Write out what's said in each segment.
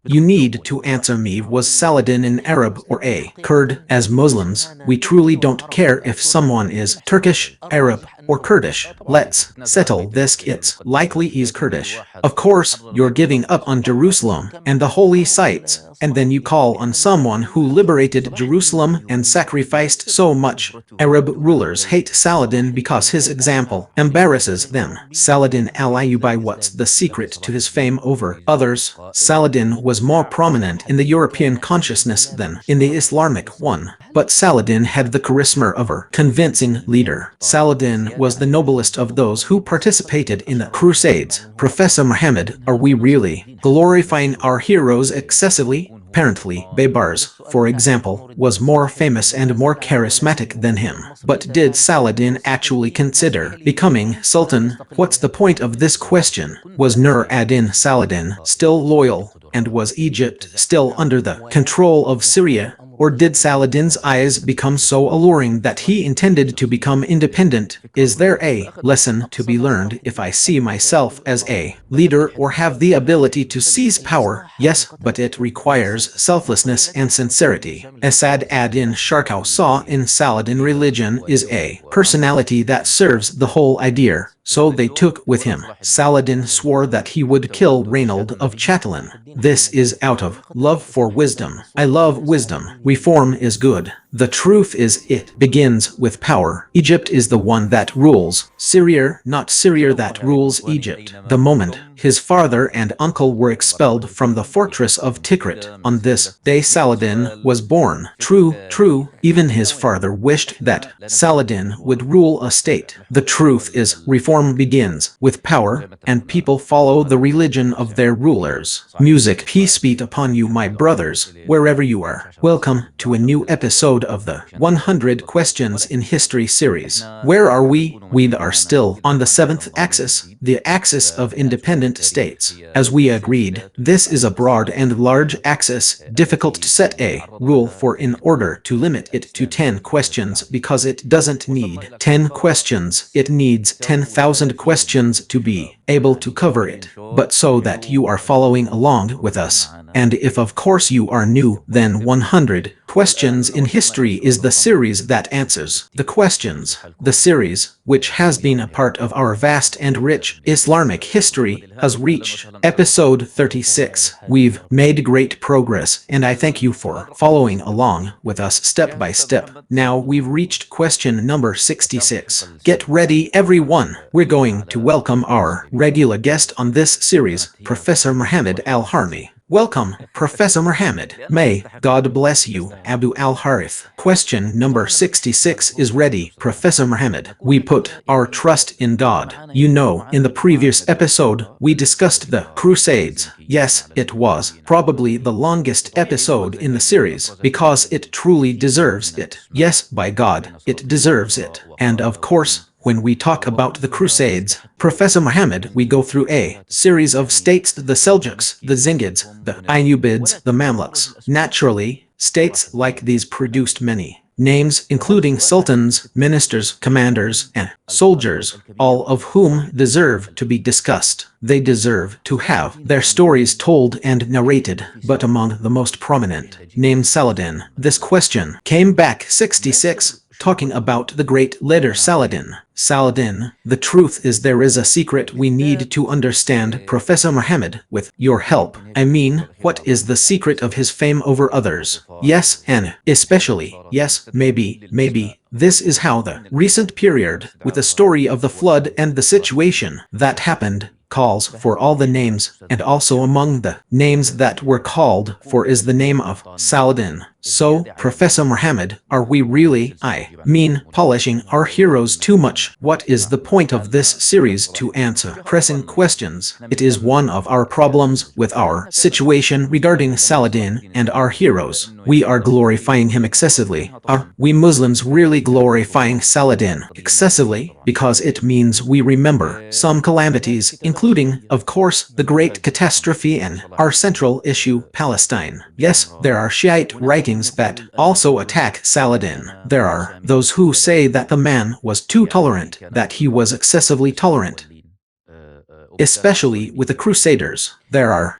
You need to answer me, was Saladin an Arab or a Kurd? As Muslims, we truly don't care if someone is Turkish, Arab, or Kurdish. Let's settle this. It's likely he's Kurdish. Of course, you're giving up on Jerusalem and the holy sites, and then you call on someone who liberated Jerusalem and sacrificed so much. Arab rulers hate Saladin because his example embarrasses them. Saladin al-Ayyubi. What's the secret to his fame over others? Saladin was more prominent in the European consciousness than in the Islamic one, but Saladin had the charisma of a convincing leader. Saladin was the noblest of those who participated in the Crusades. Professor Muhammad, are we really glorifying our heroes excessively? Apparently, Baybars, for example, was more famous and more charismatic than him. But did Saladin actually consider becoming Sultan? What's the point of this question? Was Nur ad-Din Saladin still loyal, and was Egypt still under the control of Syria? Or did Saladin's eyes become so alluring that he intended to become independent? Is there a lesson to be learned if I see myself as a leader or have the ability to seize power? Yes, but it requires selflessness and sincerity. Asad ad-Din Sharqawi saw in Saladin religion is a personality that serves the whole idea. So they took with him. Saladin swore that he would kill Reynold of Chatillon. This is out of love for wisdom. I love wisdom. Reform is good. The truth is it begins with power. Egypt is the one that rules. Syria, not Syria that rules Egypt. The moment his father and uncle were expelled from the fortress of Tikrit, on this day Saladin was born. True, even his father wished that Saladin would rule a state. The truth is reform begins with power, and people follow the religion of their rulers. Music, peace be upon you, my brothers, wherever you are. Welcome to a new episode of the 100 Questions in History series. Where are we? We are still on the 7th axis, the axis of independent states. As we agreed, this is a broad and large axis, difficult to set a rule for in order to limit it to 10 questions because it doesn't need 10 questions, it needs 10,000 questions to be able to cover it. But so that you are following along with us. And if of course you are new, then 100 Questions in History is the series that answers the questions. The series, which has been a part of our vast and rich Islamic history, has reached episode 36. We've made great progress, and I thank you for following along with us step by step. Now we've reached question number 66. Get ready, everyone. We're going to welcome our regular guest on this series, Professor Muhammad Al-Harmi. Welcome, Professor Muhammad. May God bless you, Abu Al-Harith. Question number 66 is ready, Professor Muhammad. We put our trust in God. You know, in the previous episode, we discussed the Crusades. Yes, it was probably the longest episode in the series, because it truly deserves it. Yes, by God, it deserves it. And of course, when we talk about the Crusades, Professor Muhammad, we go through a series of states: the Seljuks, the Zingids, the Ayyubids, the Mamluks. Naturally, states like these produced many names, including sultans, ministers, commanders, and soldiers, all of whom deserve to be discussed. They deserve to have their stories told and narrated, but among the most prominent, named Saladin. This question came back 66. Talking about the great leader Saladin. Saladin, the truth is there is a secret we need to understand, Professor Muhammad, with your help. I mean, what is the secret of his fame over others? Yes, and especially, yes, maybe, this is how the recent period, with the story of the flood and the situation that happened, calls for all the names, and also among the names that were called for is the name of Saladin. So, Professor Muhammad, are we really, polishing our heroes too much? What is the point of this series? To answer pressing questions. It is one of our problems with our situation regarding Saladin and our heroes. We are glorifying him excessively. Are we Muslims really glorifying Saladin excessively? Because it means we remember some calamities, including, of course, the great catastrophe and our central issue, Palestine. Yes, there are Shiite writings that also attack Saladin. There are those who say that the man was too tolerant, that he was excessively tolerant, especially with the Crusaders. There are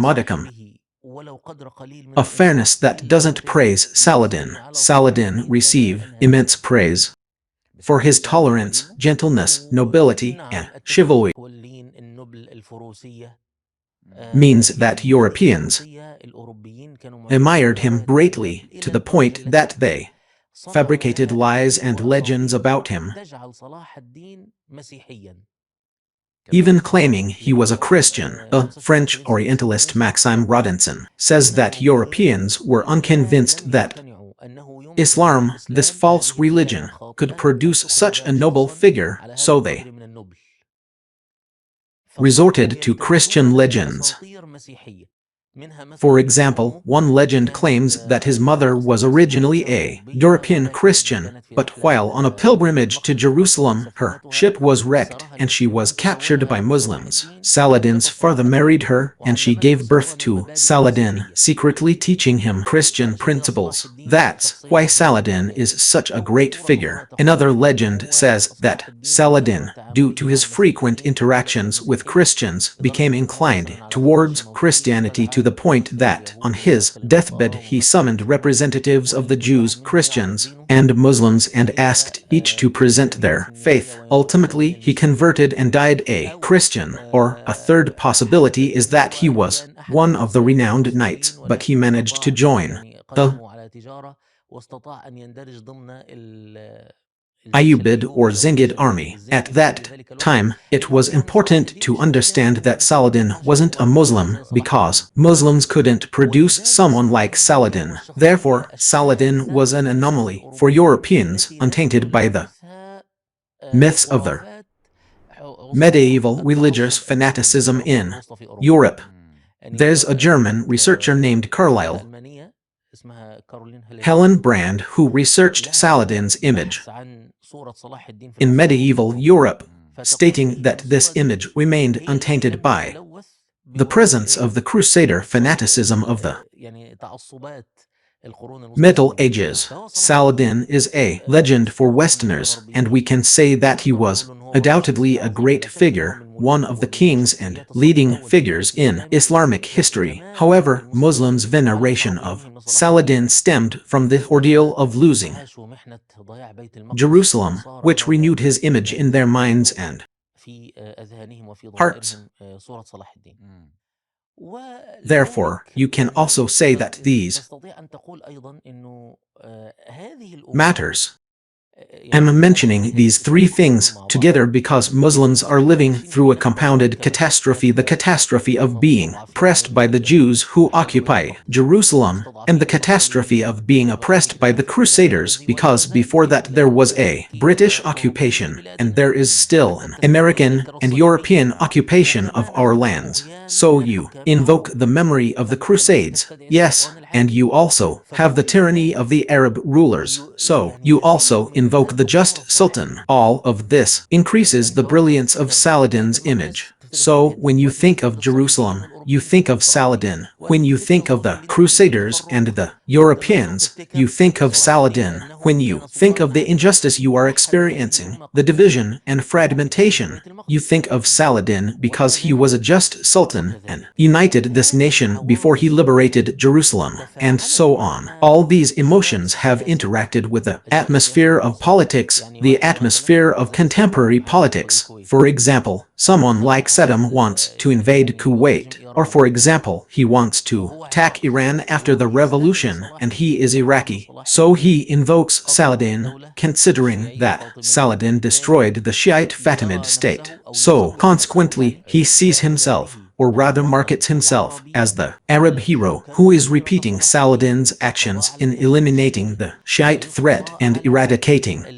modicum. A fairness that doesn't praise Saladin. Saladin receive immense praise. for his tolerance, gentleness, nobility, نعم، and التدين chivalry, واللين النبل الفروسية. means that الديانة Europeans الفروسية الأوروبيين كانوا معروفين admired him بالذوات greatly to إلى the درجة point that التي they صنعوا fabricated لها lies أكاذيب and legends وأساطير about him, تجعل صلاح الدين مسيحيا. even claiming he was a مثل Christian. A وصف French القديس Orientalist, أثناسيوس Maxime Rodinson, says that أنه مؤمن Europeans were متى unconvinced لم that يقتنعوا أنه يمكن Islam, this للإسلام false بهذه الديانة religion, could الخاطئة أن produce such a تخرج noble شخصا figure, على هذا so they القدر من النبل. فصاروا resorted to Christian يلتفتون legends. لأساطير مسيحية. منها For مثلا example, أمه one legend كانت claims that his mother was originally a European Christian, but while on a pilgrimage to Jerusalem, her ship was wrecked and she was captured by Muslims. Saladin's father married her and she gave birth to Saladin, secretly teaching him Christian principles. That's why Saladin is such a great figure. Another legend says that Saladin, due to his frequent interactions with Christians, became inclined towards Christianity to the point that, on his deathbed, he summoned representatives of the Jews, Christians, and Muslims and asked each to present their faith. Ultimately, he converted and died a Christian, or a third possibility is that he was one of the renowned knights, but he managed to join the Ayyubid or Zingid army. At that time, it was important to understand that Saladin wasn't a Muslim because Muslims couldn't produce someone like Saladin. Therefore, Saladin was an anomaly for Europeans, untainted by the myths of their medieval religious fanaticism in Europe. There's a German researcher named Carlyle Helen Brand who researched Saladin's image in medieval Europe, stating that this image remained untainted by the presence of the Crusader fanaticism of the Middle Ages. Saladin is a legend for Westerners, and we can say that he was undoubtedly a great figure, one of the kings and leading figures in Islamic history. However, Muslims' veneration of Saladin stemmed from the ordeal of losing Jerusalem, which renewed his image in their minds and hearts. Therefore, you can also say that these matters. I'm mentioning these three things together because Muslims are living through a compounded catastrophe: the catastrophe of being oppressed by the Jews who occupy Jerusalem, and the catastrophe of being oppressed by the Crusaders, because before that there was a British occupation, and there is still an American and European occupation of our lands. So you invoke the memory of the Crusades, yes, and you also have the tyranny of the Arab rulers, so you also invoke the just Sultan. All of this increases the brilliance of Saladin's image. So, when you think of Jerusalem, you think of Saladin. When you think of the Crusaders and the Europeans, you think of Saladin. When you think of the injustice you are experiencing, the division and fragmentation, you think of Saladin because he was a just sultan and united this nation before he liberated Jerusalem, and so on. All these emotions have interacted with the atmosphere of politics, the atmosphere of contemporary politics. For example, someone like Saddam wants to invade Kuwait, or for example, he wants to attack Iran after the revolution, and he is Iraqi. So he invokes Saladin, considering that Saladin destroyed the Shiite Fatimid state. So, consequently, he sees himself, or rather markets himself, as the Arab hero who is repeating Saladin's actions in eliminating the Shiite threat and eradicating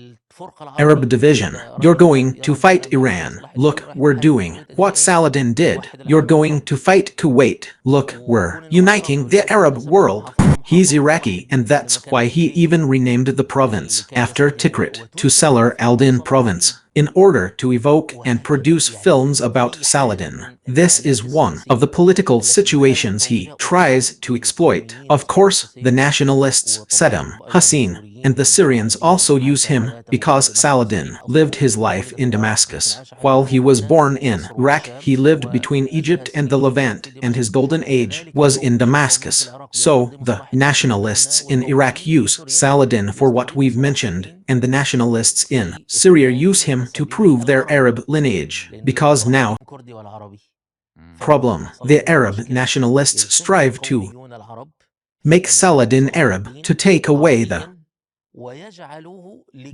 Arab division. You're going to fight Iran. Look, we're doing what Saladin did. You're going to fight Kuwait. Look, we're uniting the Arab world. He's Iraqi, and that's why he even renamed the province after Tikrit to Salar al-Din province, in order to evoke and produce films about Saladin. This is one of the political situations he tries to exploit. Of course, the nationalists, Saddam Hussein, And the Syrians also use him because Saladin lived his life in Damascus. While he was born in Iraq, he lived between Egypt and the Levant, and his golden age was in Damascus. So, the nationalists in Iraq use Saladin for what we've mentioned, and the nationalists in Syria use him to prove their Arab lineage, because now problem. The Arab nationalists strive to make Saladin Arab, to take away the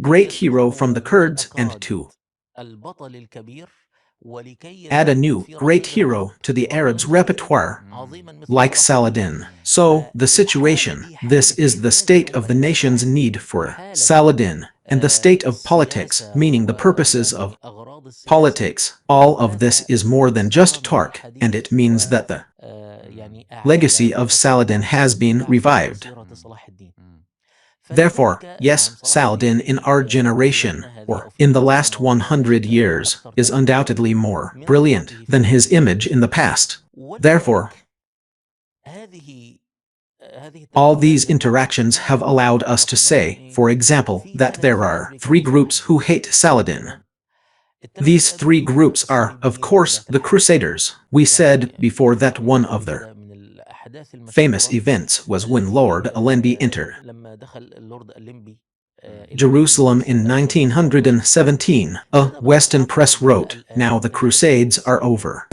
great hero from the Kurds and to add a new great hero to the Arabs' repertoire, like Saladin. So, the situation, this is the state of the nation's need for Saladin, and the state of politics, meaning the purposes of politics. All of this is more than just talk, and it means that the legacy of Saladin has been revived. Therefore, yes, Saladin in our generation, or in the last 100 years, is undoubtedly more brilliant than his image in the past. Therefore, all these interactions have allowed us to say, for example, that there are three groups who hate Saladin. These three groups are, of course, the Crusaders. We said before that one of their famous events was when Lord Allenby entered Jerusalem in 1917. A Western press wrote, "Now the Crusades are over."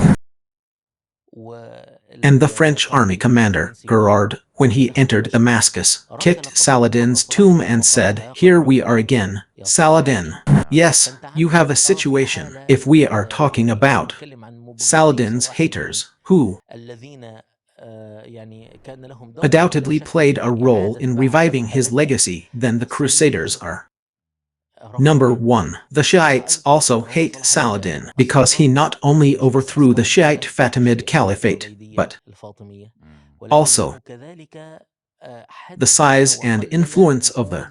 And the French army commander, Gerard, when he entered Damascus, kicked Saladin's tomb and said, "Here we are again, Saladin." Yes, you have a situation. If we are talking about Saladin's haters, who undoubtedly played a role in reviving his legacy, then the Crusaders are. Number 1. The Shiites also hate Saladin because he not only overthrew the Shiite Fatimid Caliphate, but also the size and influence of the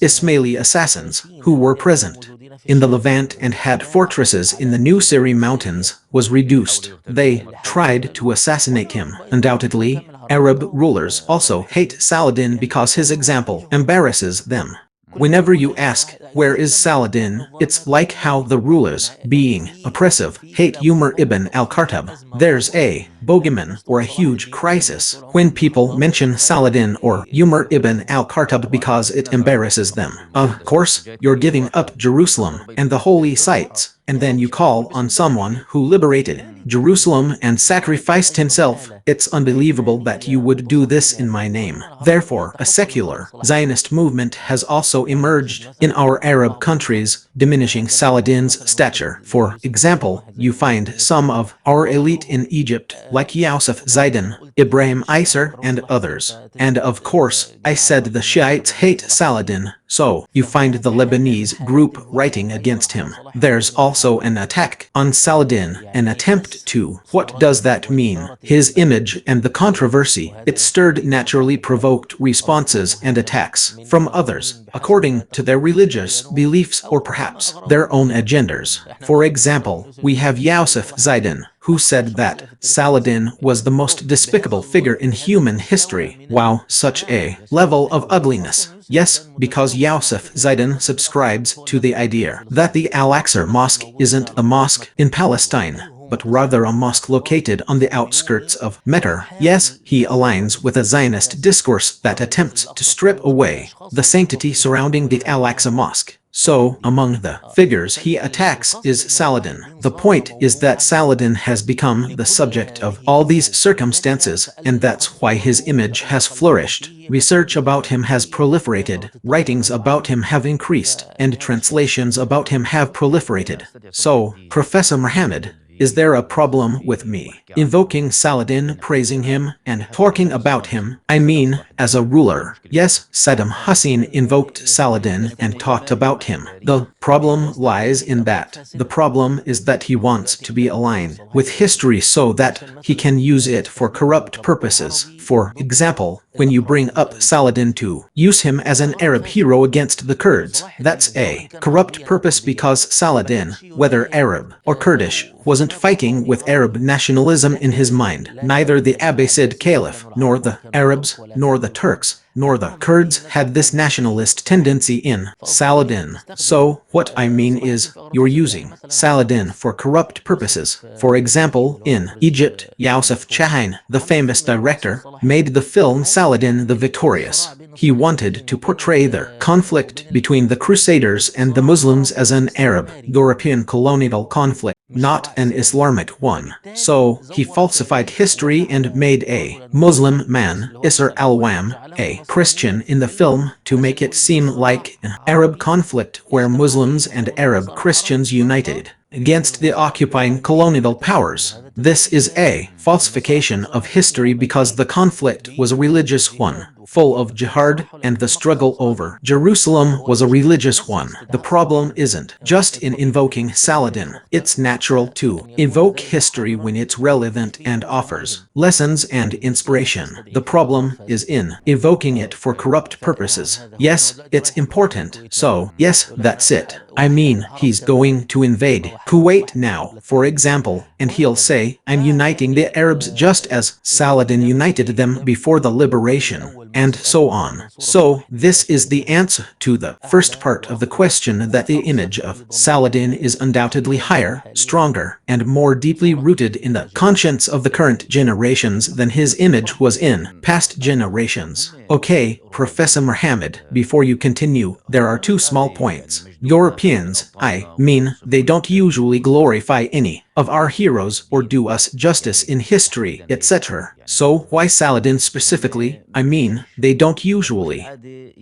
Ismaili assassins who were present in the Levant and had fortresses in the New Syri mountains was reduced. They tried to assassinate him. Undoubtedly, Arab rulers also hate Saladin because his example embarrasses them. Whenever you ask, where is Saladin, it's like how the rulers, being oppressive, hate Umar ibn al-Khattab. There's a bogeyman or a huge crisis when people mention Saladin or Umar ibn al-Khattab because it embarrasses them. Of course, you're giving up Jerusalem and the holy sites, and then you call on someone who liberated Jerusalem and sacrificed himself. It's unbelievable that you would do this in my name. Therefore, a secular Zionist movement has also emerged in our Arab countries, diminishing Saladin's stature. For example, you find some of our elite in Egypt, like Yusuf Zaiden, Ibrahim Isar, and others. And of course, I said the Shiites hate Saladin, so you find the Lebanese group writing against him. There's also an attack on Saladin, an attempt to. What does that mean? His image and the controversy it stirred naturally provoked responses and attacks from others, according to their religious beliefs or perhaps their own agendas. For example, we have Yusuf Zaiden, who said that Saladin was the most despicable figure in human history. Wow, such a level of ugliness. Yes, because Yusuf Zaiden subscribes to the idea that the Al-Aqsa Mosque isn't a mosque in Palestine, but rather a mosque located on the outskirts of Mecca. Yes, he aligns with a Zionist discourse that attempts to strip away the sanctity surrounding the Al-Aqsa Mosque. So, among the figures he attacks is Saladin. The point is that Saladin has become the subject of all these circumstances, and that's why his image has flourished. Research about him has proliferated, writings about him have increased, and translations about him have proliferated. So, Professor Muhammad, is there a problem with me invoking Saladin, praising him, and talking about him? I mean, as a ruler. Yes, Saddam Hussein invoked Saladin and talked about him. The problem lies in that. The problem is that he wants to be aligned with history so that he can use it for corrupt purposes. For example, when you bring up Saladin to use him as an Arab hero against the Kurds, that's a corrupt purpose because Saladin, whether Arab or Kurdish, wasn't wasn't fighting with Arab nationalism in his mind. Neither the Abbasid Caliph, nor the Arabs, nor the Turks, nor the Kurds had this nationalist tendency in Saladin. So, what I mean is, you're using Saladin for corrupt purposes. For example, in Egypt, Yousef Chahine, the famous director, made the film Saladin the Victorious. He wanted to portray the conflict between the Crusaders and the Muslims as an Arab-European colonial conflict, not an Islamic one. So, he falsified history and made a Muslim man, Isr al-Wam, a Christian in the film, to make it seem like an Arab conflict where Muslims and Arab Christians united against the occupying colonial powers. This is a falsification of history because the conflict was a religious one, full of jihad, and the struggle over Jerusalem was a religious one. The problem isn't just in invoking Saladin. It's natural to evoke history when it's relevant and offers lessons and inspiration. The problem is in evoking it for corrupt purposes. Yes, it's important. So, yes, that's it. I mean, he's going to invade Kuwait now, for example, and he'll say, I'm uniting the Arabs just as Saladin united them before the liberation, and so on. So, this is the answer to the first part of the question, that the image of Saladin is undoubtedly higher, stronger, and more deeply rooted in the conscience of the current generations than his image was in past generations. Okay, Professor Muhammad, before you continue, there are two small points. Europeans, I mean, they don't usually glorify any of our heroes or do us justice in history, etc. So why Saladin specifically? I mean, they don't usually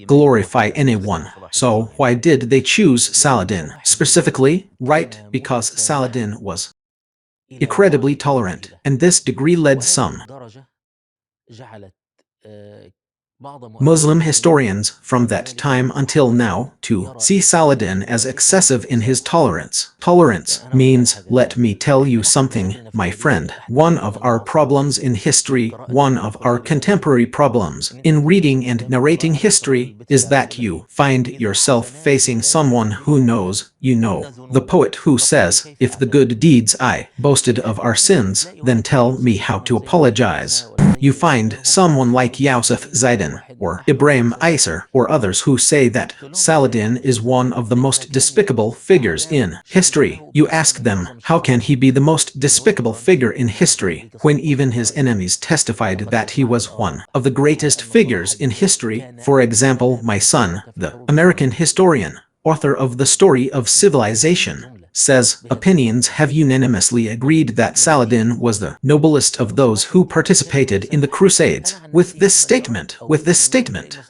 glorify anyone. So why did they choose Saladin specifically? Right, because Saladin was incredibly tolerant, and this degree led some Muslim historians from that time until now to see Saladin as excessive in his tolerance. Tolerance means, let me tell you something, my friend. One of our problems in history, one of our contemporary problems in reading and narrating history, is that you find yourself facing someone who knows, you know, the poet who says, if the good deeds I boasted of are sins, then tell me how to apologize. You find someone like Yousef Zaiden, or Ibrahim Isar, or others who say that Saladin is one of the most despicable figures in history. You ask them, how can he be the most despicable figure in history, when even his enemies testified that he was one of the greatest figures in history? For example, my son, the American historian, author of The Story of Civilization, says, opinions have unanimously agreed that Saladin was the noblest of those who participated in the Crusades. With this statement.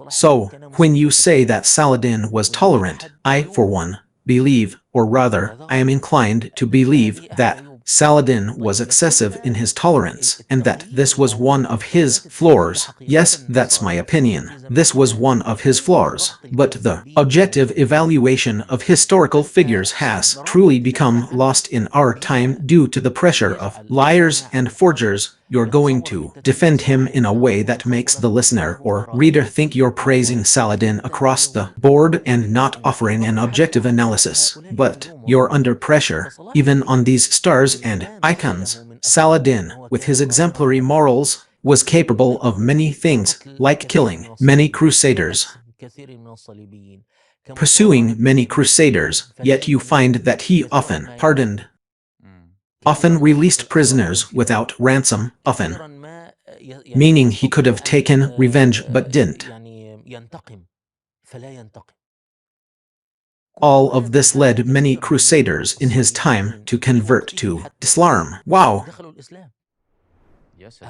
So, when you say that Saladin was tolerant, I, for one, believe, or rather, I am inclined to believe that Saladin was excessive in his tolerance, and that this was one of his flaws. Yes, that's my opinion. This was one of his flaws. But the objective evaluation of historical figures has truly become lost in our time due to the pressure of liars and forgers. You're going to defend him in a way that makes the listener or reader think you're praising Saladin across the board and not offering an objective analysis. But you're under pressure, even on these stars and icons. Saladin, with his exemplary morals, was capable of many things, like killing many crusaders, pursuing many crusaders, yet you find that he often pardoned, often released prisoners without ransom, often, meaning he could have taken revenge but didn't. All of this led many crusaders in his time to convert to Islam. Wow!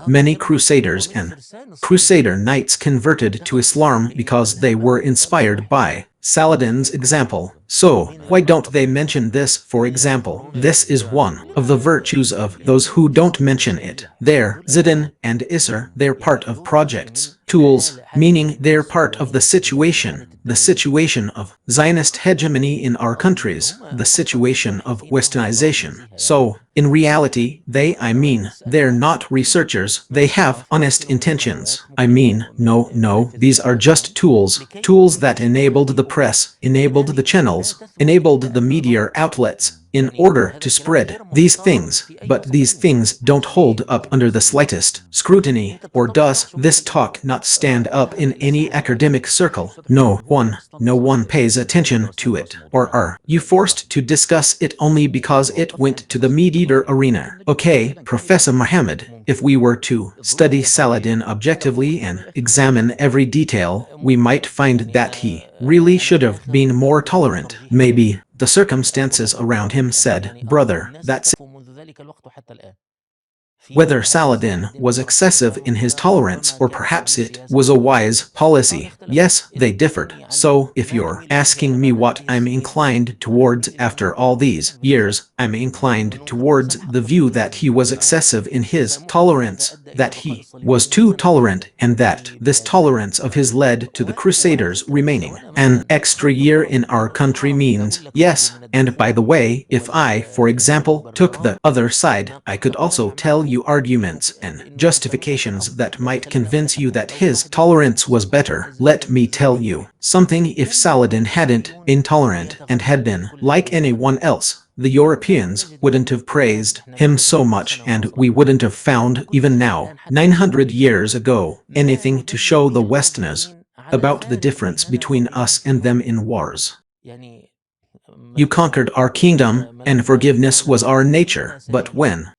Many crusaders and crusader knights converted to Islam because they were inspired by Saladin's example. So, why don't they mention this, for example? This is one of the virtues of those who don't mention it. They're Zidane and Isser, they're part of projects, tools, meaning they're part of the situation of Zionist hegemony in our countries, the situation of westernization. So, in reality, they're not researchers, they have honest intentions. No, these are just tools that enabled the press, enabled the channels, enabled the media outlets, in order to spread these things, but these things don't hold up under the slightest scrutiny. Or does this talk not stand up in any academic circle? No one pays attention to it. Or are you forced to discuss it only because it went to the meat-eater arena? Okay, Professor Muhammad, if we were to study Saladin objectively and examine every detail, we might find that he really should have been more tolerant. Maybe the circumstances around him said, "Brother, that's whether Saladin was excessive in his tolerance or perhaps it was a wise policy. Yes, they differed. So, if you're asking me what I'm inclined towards after all these years, I'm inclined towards the view that he was excessive in his tolerance, that he was too tolerant, and that this tolerance of his led to the Crusaders remaining an extra year in our country means, yes, and by the way, if I, for example, took the other side, I could also tell you arguments and justifications that might convince you that his tolerance was better. Let me tell you something. If Saladin hadn't been intolerant and had been like anyone else, the Europeans wouldn't have praised him so much, and we wouldn't have found, even now, 900 years ago, anything to show the Westerners about the difference between us and them in wars. You conquered our kingdom, and forgiveness was our nature, but when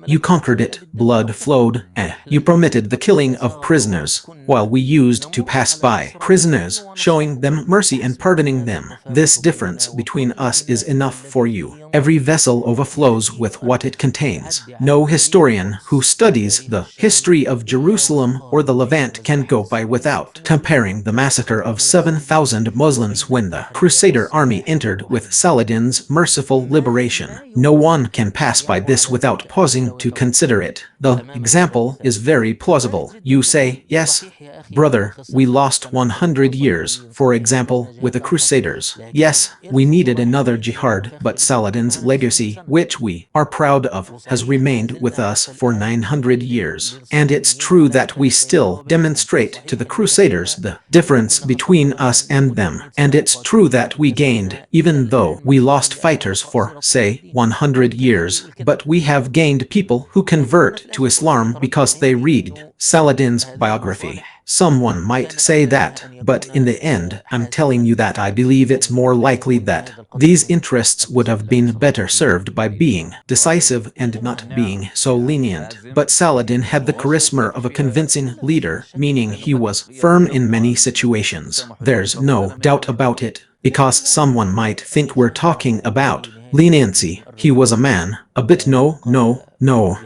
you conquered it, blood flowed, and you permitted the killing of prisoners, while we used to pass by prisoners, showing them mercy and pardoning them. This difference between us is enough for you. Every vessel overflows with what it contains. No historian who studies the history of Jerusalem or the Levant can go by without comparing the massacre of 7,000 Muslims when the Crusader army entered with Saladin's merciful liberation. No one can pass by this without pausing to consider it. The example is very plausible. You say, yes, brother, we lost 100 years, for example, with the Crusaders. Yes, we needed another jihad, but Saladin's legacy, which we are proud of, has remained with us for 900 years. And it's true that we still demonstrate to the Crusaders the difference between us and them. And it's true that we gained, even though we lost fighters for, say, 100 years, but we have gained people who convert to Islam because they read Saladin's biography. Someone might say that, but in the end, I'm telling you that I believe it's more likely that these interests would have been better served by being decisive and not being so lenient. But Saladin had the charisma of a convincing leader, meaning he was firm in many situations. There's no doubt about it, because someone might think we're talking about leniency. He was a man, a bit no.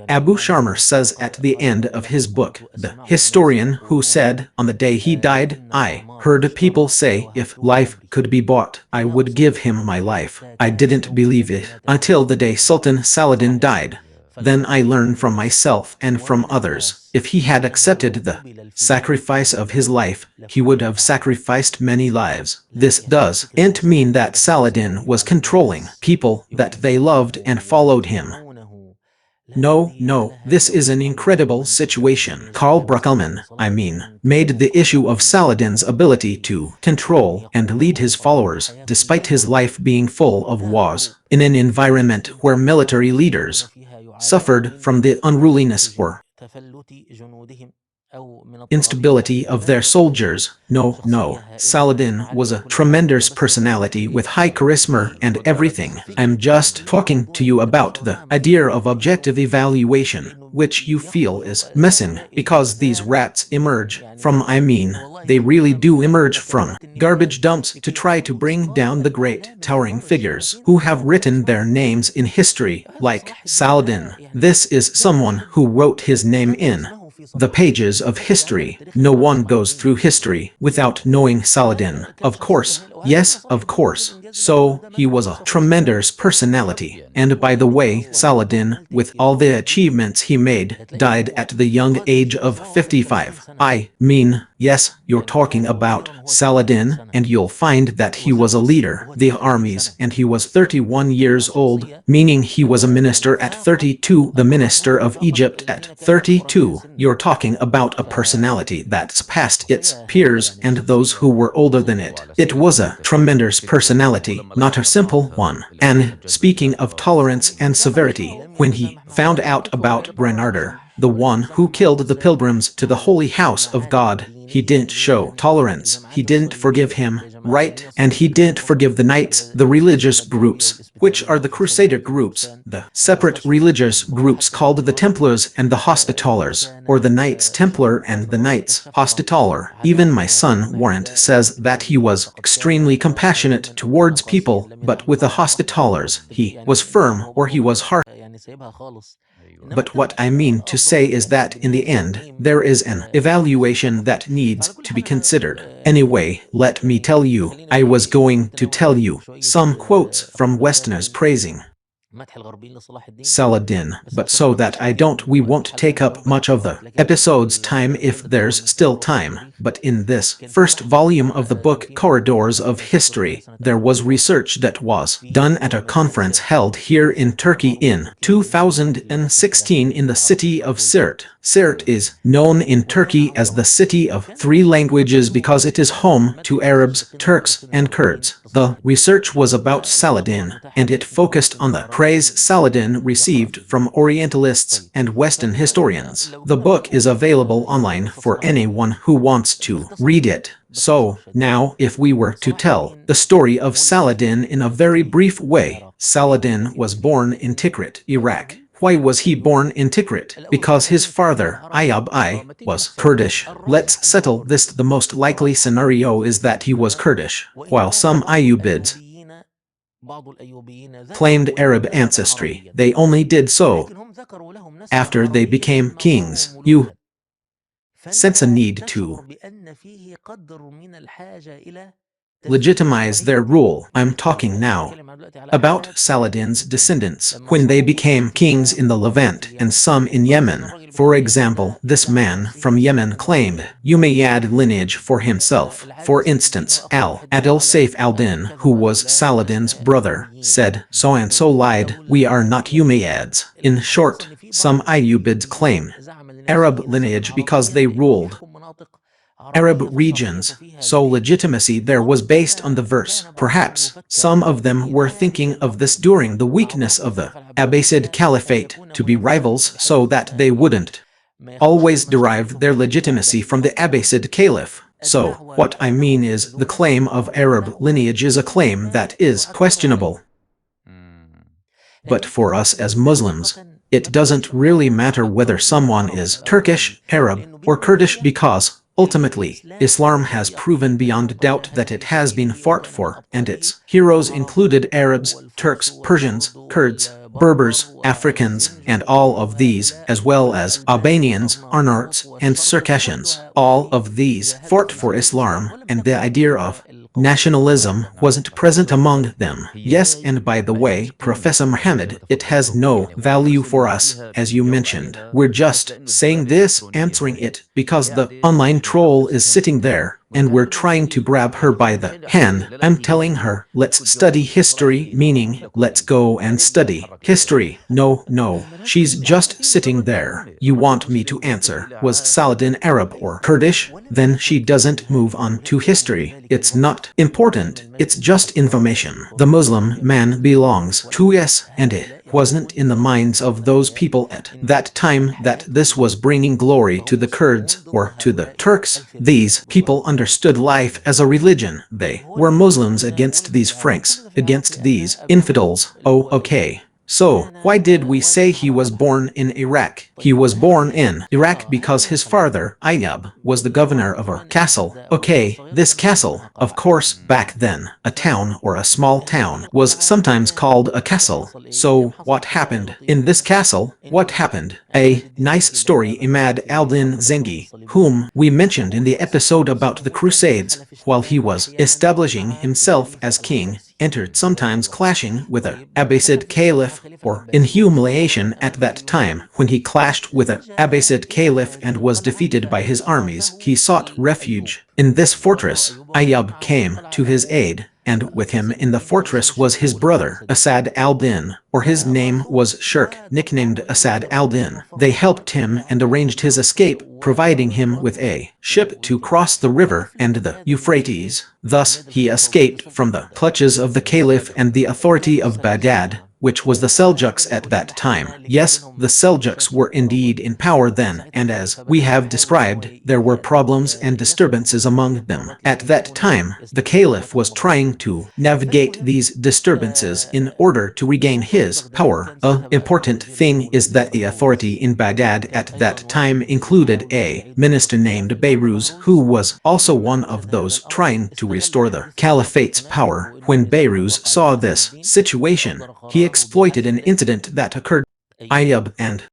Abu Sharmer says at the end of his book, the historian who said, on the day he died, I heard people say, if life could be bought, I would give him my life. I didn't believe it until the day Sultan Saladin died. Then I learned from myself and from others, if he had accepted the sacrifice of his life, he would have sacrificed many lives. This doesn't mean that Saladin was controlling people, that they loved and followed him. No, this is an incredible situation. Karl Bruckelman, made the issue of Saladin's ability to control and lead his followers, despite his life being full of wars, in an environment where military leaders suffered from the unruliness or instability of their soldiers. No, Saladin was a tremendous personality with high charisma and everything. I'm just talking to you about the idea of objective evaluation, which you feel is missing, because these rats emerge from, they really do emerge from garbage dumps to try to bring down the great, towering figures who have written their names in history, like Saladin. This is someone who wrote his name in the pages of history. No one goes through history without knowing Saladin. Of course, yes, of course. So, he was a tremendous personality. And by the way, Saladin, with all the achievements he made, died at the young age of 55. Yes, you're talking about Saladin, and you'll find that he was a leader, the armies, and he was 31 years old, meaning he was a minister at 32, the minister of Egypt at 32. You're talking about a personality that's past its peers and those who were older than it. It was a a tremendous personality, not a simple one. And speaking of tolerance and severity, when he found out about Bernarder, the one who killed the pilgrims to the holy house of God, he didn't show tolerance. He didn't forgive him, right? And he didn't forgive the knights, the religious groups, which are the Crusader groups, the separate religious groups called the Templars and the Hospitallers, or the Knights Templar and the Knights Hospitaller. Even my son Warrant says that he was extremely compassionate towards people, but with the Hospitallers, he was firm or he was harsh. But what I mean to say is that in the end, there is an evaluation that needs to be considered. Anyway, let me tell you, I was going to tell you some quotes from Westerners praising Saladin, but so that we won't take up much of the episode's time if there's still time. But in this first volume of the book Corridors of History, there was research that was done at a conference held here in Turkey in 2016 in the city of Siirt. Siirt is known in Turkey as the city of three languages because it is home to Arabs, Turks, and Kurds. The research was about Saladin, and it focused on the praise Saladin received from Orientalists and Western historians. The book is available online for anyone who wants to read it. So, now, if we were to tell the story of Saladin in a very brief way, Saladin was born in Tikrit, Iraq. Why was he born in Tikrit? Because his father, Ayyub I, was Kurdish. Let's settle this. The most likely scenario is that he was Kurdish, while some Ayyubids claimed Arab ancestry. They only did so after they became kings. You sense a need to legitimize their rule. I'm talking now about Saladin's descendants when they became kings in the Levant and some in Yemen. For example, this man from Yemen claimed Umayyad lineage for himself. For instance, Adil Saif al-Din, who was Saladin's brother, said, "So-and-so lied, we are not Umayyads." In short, some Ayyubids claim Arab lineage because they ruled Arab regions, so legitimacy there was based on the verse. Perhaps some of them were thinking of this during the weakness of the Abbasid Caliphate, to be rivals so that they wouldn't always derive their legitimacy from the Abbasid Caliph. So, what I mean is, the claim of Arab lineage is a claim that is questionable. But for us as Muslims, it doesn't really matter whether someone is Turkish, Arab, or Kurdish because ultimately, Islam has proven beyond doubt that it has been fought for, and its heroes included Arabs, Turks, Persians, Kurds, Berbers, Africans, and all of these, as well as Albanians, Arnauts, and Circassians. All of these fought for Islam, and the idea of nationalism wasn't present among them. Yes, and by the way, Professor Muhammad, it has no value for us, as you mentioned. We're just saying this, answering it, because the online troll is sitting there, and we're trying to grab her by the hand. I'm telling her, let's study history, meaning, let's go and study history. No, she's just sitting there. You want me to answer, was Saladin Arab or Kurdish? Then she doesn't move on to history. It's not important, it's just information. The Muslim man belongs to us, and it wasn't in the minds of those people at that time that this was bringing glory to the Kurds or to the Turks. These people understood life as a religion. They were Muslims against these Franks, against these infidels. Oh, okay. So, why did we say he was born in Iraq? He was born in Iraq because his father, Ayyub, was the governor of a castle. Okay, this castle, of course, back then, a town or a small town was sometimes called a castle. So, what happened in this castle? What happened? A nice story. Imad al-Din Zengi, whom we mentioned in the episode about the Crusades, while he was establishing himself as king, entered sometimes clashing with a Abbasid Caliph, or in humiliation at that time when he clashed with a Abbasid Caliph and was defeated by his armies, he sought refuge in this fortress. Ayyub came to his aid, and with him in the fortress was his brother, Asad al-Din, or his name was Shirk, nicknamed Asad al-Din. They helped him and arranged his escape, providing him with a ship to cross the river and the Euphrates. Thus, he escaped from the clutches of the Caliph and the authority of Baghdad, which was the Seljuks at that time. Yes, the Seljuks were indeed in power then, and as we have described, there were problems and disturbances among them. At that time, the Caliph was trying to navigate these disturbances in order to regain his power. An important thing is that the authority in Baghdad at that time included a minister named Bayruz, who was also one of those trying to restore the Caliphate's power. When Bayruz saw this situation, he exploited an incident that occurred Ayyub and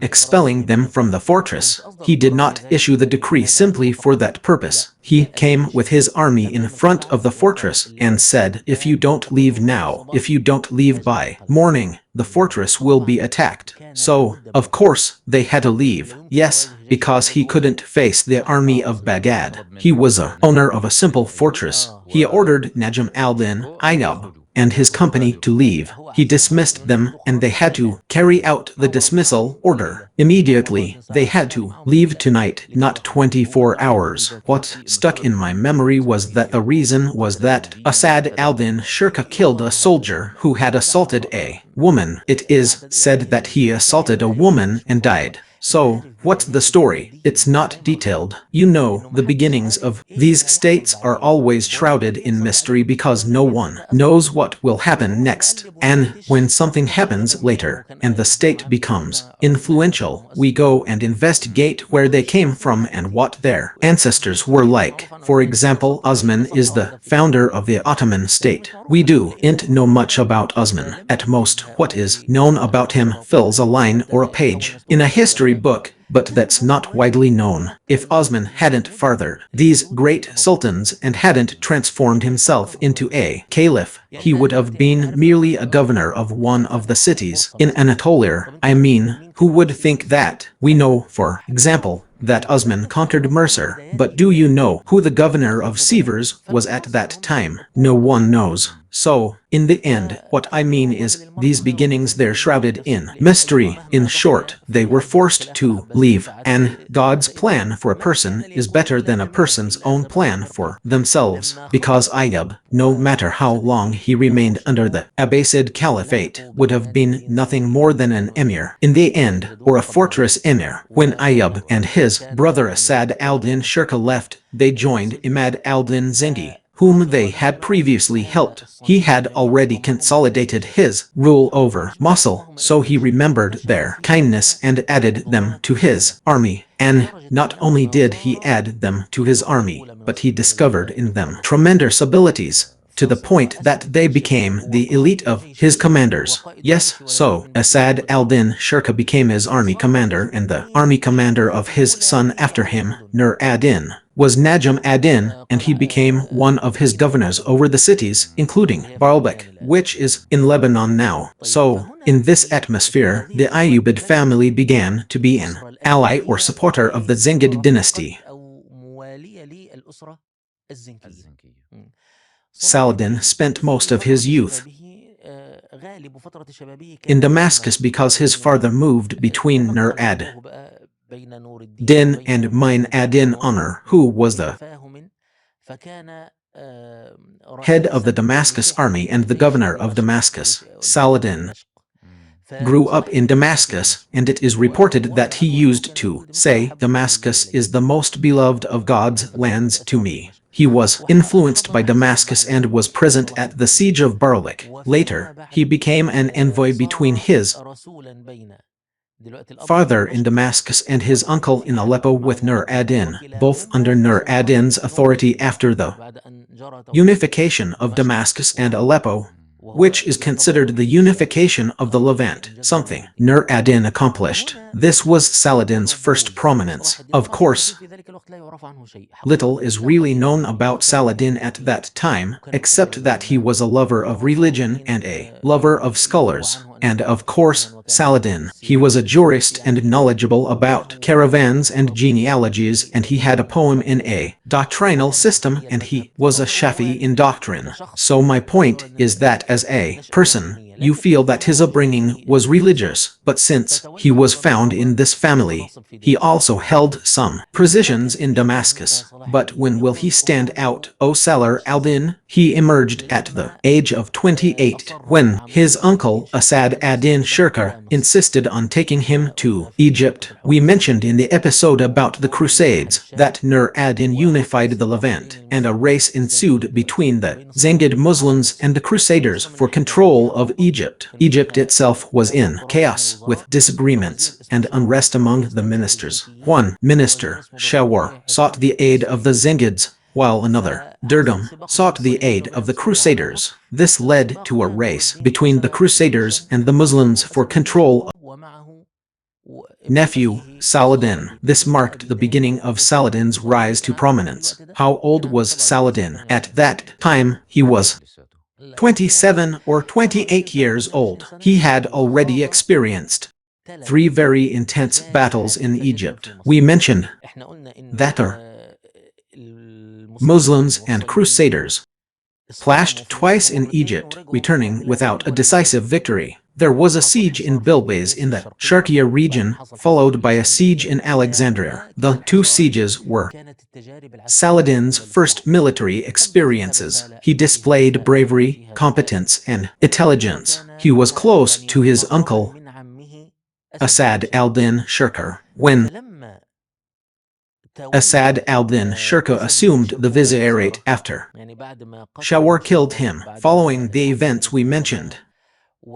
expelling them from the fortress. He did not issue the decree simply for that purpose. He came with his army in front of the fortress and said, "If you don't leave now, if you don't leave by morning, the fortress will be attacked." So, of course, they had to leave. Yes, because he couldn't face the army of Baghdad. He was a owner of a simple fortress. He ordered Najm al-Din, Ayyub, and his company to leave. He dismissed them, and they had to carry out the dismissal order. Immediately, they had to leave tonight, not 24 hours. What stuck in my memory was that the reason was that Asad al-Din Shirka killed a soldier who had assaulted a woman. It is said that he assaulted a woman and died. So, what's the story? It's not detailed. You know, the beginnings of these states are always shrouded in mystery because no one knows what will happen next. And when something happens later, and the state becomes influential, we go and investigate where they came from and what their ancestors were like. For example, Osman is the founder of the Ottoman state. We don't know much about Osman. At most, what is known about him fills a line or a page in a history book, but that's not widely known. If Osman hadn't fathered these great sultans and hadn't transformed himself into a caliph, he would have been merely a governor of one of the cities in Anatolia. I mean, who would think that? We know, for example, that Osman conquered Mercer, but do you know who the governor of Severs was at that time? No one knows. So, in the end, what I mean is, these beginnings they're shrouded in mystery. In short, they were forced to leave, and God's plan for a person is better than a person's own plan for themselves, because Ayyub, no matter how long he remained under the Abbasid Caliphate, would have been nothing more than an emir in the end, or a fortress emir. When Ayyub and his brother Asad al-Din Shirka left, they joined Imad al-Din Zengi, whom they had previously helped. He had already consolidated his rule over Mosul, so he remembered their kindness and added them to his army. And not only did he add them to his army, but he discovered in them tremendous abilities, to the point that they became the elite of his commanders. Yes, so Asad al-Din Shirka became his army commander, and the army commander of his son after him, Nur ad-Din, was Najm ad-Din, and he became one of his governors over the cities, including Baalbek, which is in Lebanon now. So, in this atmosphere, the Ayyubid family began to be an ally or supporter of the Zengid dynasty. Saladin spent most of his youth in Damascus because his father moved between Nur ad-Din and Mine ad-Din Honor, who was the head of the Damascus army and the governor of Damascus. Saladin grew up in Damascus, and it is reported that he used to say, "Damascus is the most beloved of God's lands to me." He was influenced by Damascus and was present at the siege of Baalbek. Later, he became an envoy between his father in Damascus and his uncle in Aleppo with Nur ad-Din, both under Nur ad-Din's authority after the unification of Damascus and Aleppo, which is considered the unification of the Levant, something Nur ad-Din accomplished. This was Saladin's first prominence. Of course, little is really known about Saladin at that time, except that he was a lover of religion and a lover of scholars, And of course, Saladin. He was a jurist and knowledgeable about caravans and genealogies, and he had a poem in a doctrinal system, and he was a Shafi in doctrine. So my point is that as a person, you feel that his upbringing was religious, but since he was found in this family, he also held some positions in Damascus. But when will he stand out, O Salar al-Din? He emerged at the age of 28, when his uncle Asad ad-Din Shirkuh insisted on taking him to Egypt. We mentioned in the episode about the Crusades that Nur ad-Din unified the Levant, and a race ensued between the Zengid Muslims and the Crusaders for control of Egypt. Egypt itself was in chaos, with disagreements and unrest among the ministers. One minister, Shawar, sought the aid of the Zengids, while another, Durdum, sought the aid of the Crusaders. This led to a race between the Crusaders and the Muslims for control of nephew, Saladin. This marked the beginning of Saladin's rise to prominence. How old was Saladin? At that time, he was 27 or 28 years old. He had already experienced 3 very intense battles in Egypt. We mentioned that Muslims and Crusaders clashed twice in Egypt, returning without a decisive victory. There was a siege in Bilbais in the Sharqiya region, followed by a siege in Alexandria. The 2 sieges were Saladin's first military experiences. He displayed bravery, competence, and intelligence. He was close to his uncle, Asad al-Din Shirkuh. When Asad al-Din Shirkuh assumed the vizierate after Shawar killed him. Following the events we mentioned,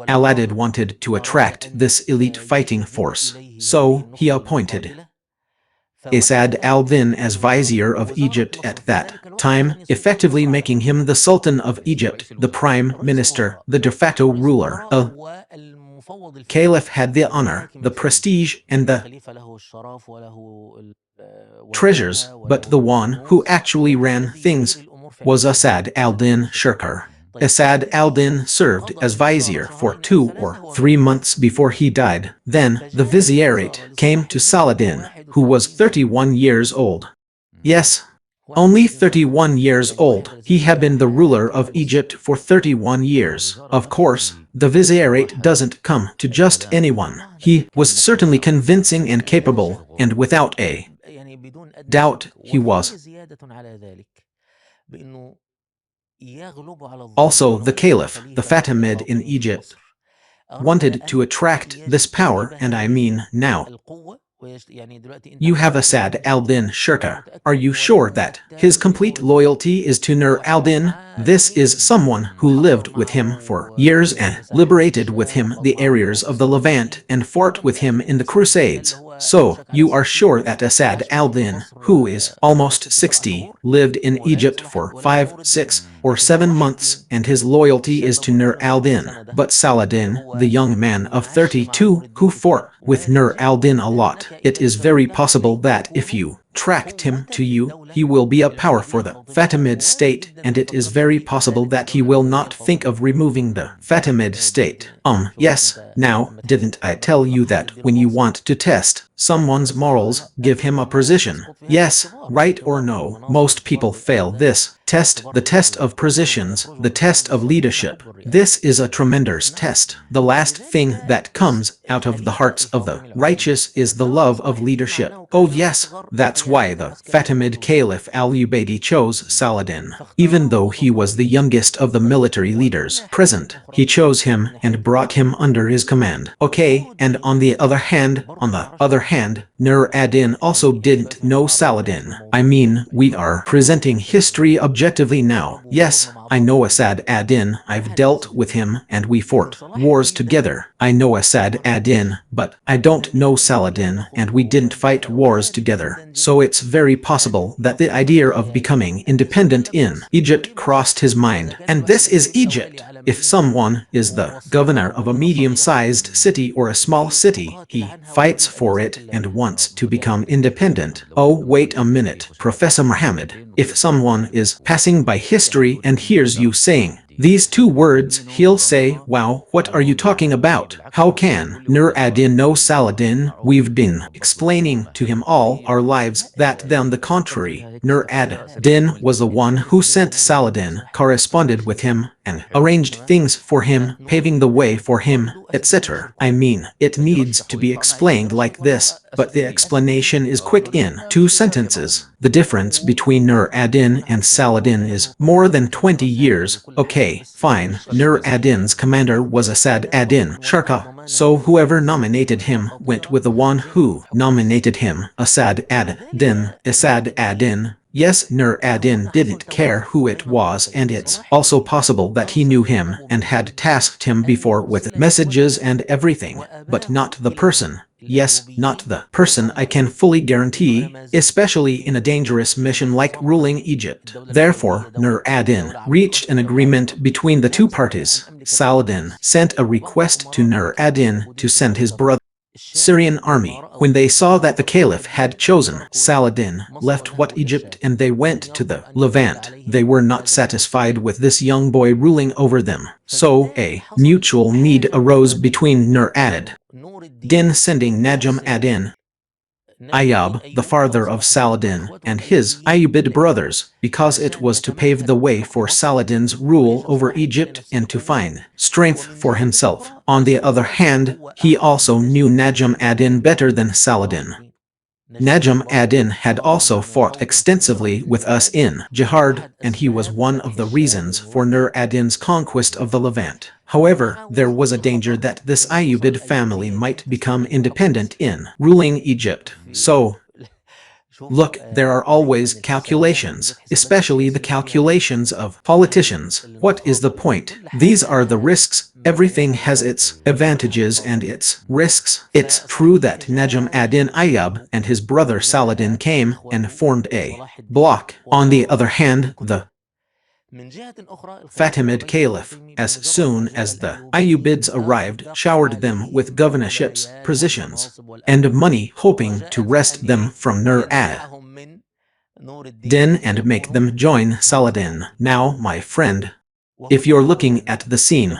Al-Adid wanted to attract this elite fighting force, so he appointed Asad al-Din as vizier of Egypt at that time, effectively making him the Sultan of Egypt, the prime minister, the de facto ruler. A caliph had the honor, the prestige, and the treasures, but the one who actually ran things was Asad al-Din Shirkuh. Asad al-Din served as vizier for 2 or 3 months before he died. Then the vizierate came to Saladin, who was 31 years old. Yes, only 31 years old. He had been the ruler of Egypt for 31 years. Of course, the vizierate doesn't come to just anyone. He was certainly convincing and capable, and without a doubt he was. Also, the caliph, the Fatimid in Egypt, wanted to attract this power, and I mean now. You have Asad al-Din Shirkuh. Are you sure that his complete loyalty is to Nur al-Din? This is someone who lived with him for years and liberated with him the areas of the Levant and fought with him in the Crusades. So, you are sure that Asad al-Din, who is almost 60, lived in Egypt for 5, 6, or 7 months, and his loyalty is to Nur al-Din. But Saladin, the young man of 32, who fought with Nur al-Din a lot, it is very possible that if you tracked him to you, he will be a power for the Fatimid state, and it is very possible that he will not think of removing the Fatimid state. Yes, now, didn't I tell you that when you want to test someone's morals, give him a position? Yes, right or no? Most people fail this test, the test of positions, the test of leadership. This is a tremendous test. The last thing that comes out of the hearts of the righteous is the love of leadership. Oh yes, that's why the Fatimid Caliph al-Ubaidi chose Saladin. Even though he was the youngest of the military leaders present, he chose him and brought him under his command. Okay, and on the other hand, Nur ad-Din also didn't know Saladin. I mean, we are presenting history objectively now. Yes, I know Asad ad-Din, I've dealt with him, and we fought wars together. I know Asad ad-Din, but I don't know Saladin, and we didn't fight wars together. So it's very possible that the idea of becoming independent in Egypt crossed his mind. And this is Egypt. If someone is the governor of a medium-sized city or a small city, he fights for it and wants to become independent. Oh, wait a minute, Professor Muhammad. If someone is passing by history and hears you saying, These two words, he'll say, wow, what are you talking about? How can Nur ad-Din know Saladin? We've been explaining to him all our lives that then the contrary. Nur ad-Din was the one who sent Saladin, corresponded with him, and arranged things for him, paving the way for him, etc. I mean, it needs to be explained like this, but the explanation is quick in 2 sentences. The difference between Nur ad-Din and Saladin is more than 20 years. Okay, fine. Nur ad-Din's commander was Asad ad-Din Sharqa, so whoever nominated him went with the one who nominated him, Asad ad-Din. Asad ad-Din. Yes, Nur ad-Din didn't care who it was, and it's also possible that he knew him and had tasked him before with messages and everything, but not the person. Yes, not the person I can fully guarantee, especially in a dangerous mission like ruling Egypt. Therefore, Nur ad-Din reached an agreement between the two parties. Saladin sent a request to Nur ad-Din to send his brother Syrian army. When they saw that the caliph had chosen Saladin, left what Egypt and they went to the Levant. They were not satisfied with this young boy ruling over them. So a mutual need arose between Nur ad-Din sending Najm ad-Din Ayyub, the father of Saladin, and his Ayyubid brothers, because it was to pave the way for Saladin's rule over Egypt and to find strength for himself. On the other hand, he also knew Najm ad-Din better than Saladin. Najm ad-Din had also fought extensively with us in jihad, and he was one of the reasons for Nur ad-Din's conquest of the Levant. However, there was a danger that this Ayyubid family might become independent in ruling Egypt. So, look, there are always calculations, especially the calculations of politicians. What is the point? These are the risks. Everything has its advantages and its risks. It's true that Najm ad-Din Ayyub and his brother Saladin came and formed a bloc. On the other hand, the Fatimid Caliph, as soon as the Ayyubids arrived, showered them with governorships, positions, and money, hoping to wrest them from Nur ad-Din and make them join Saladin. Now, my friend, if you're looking at the scene,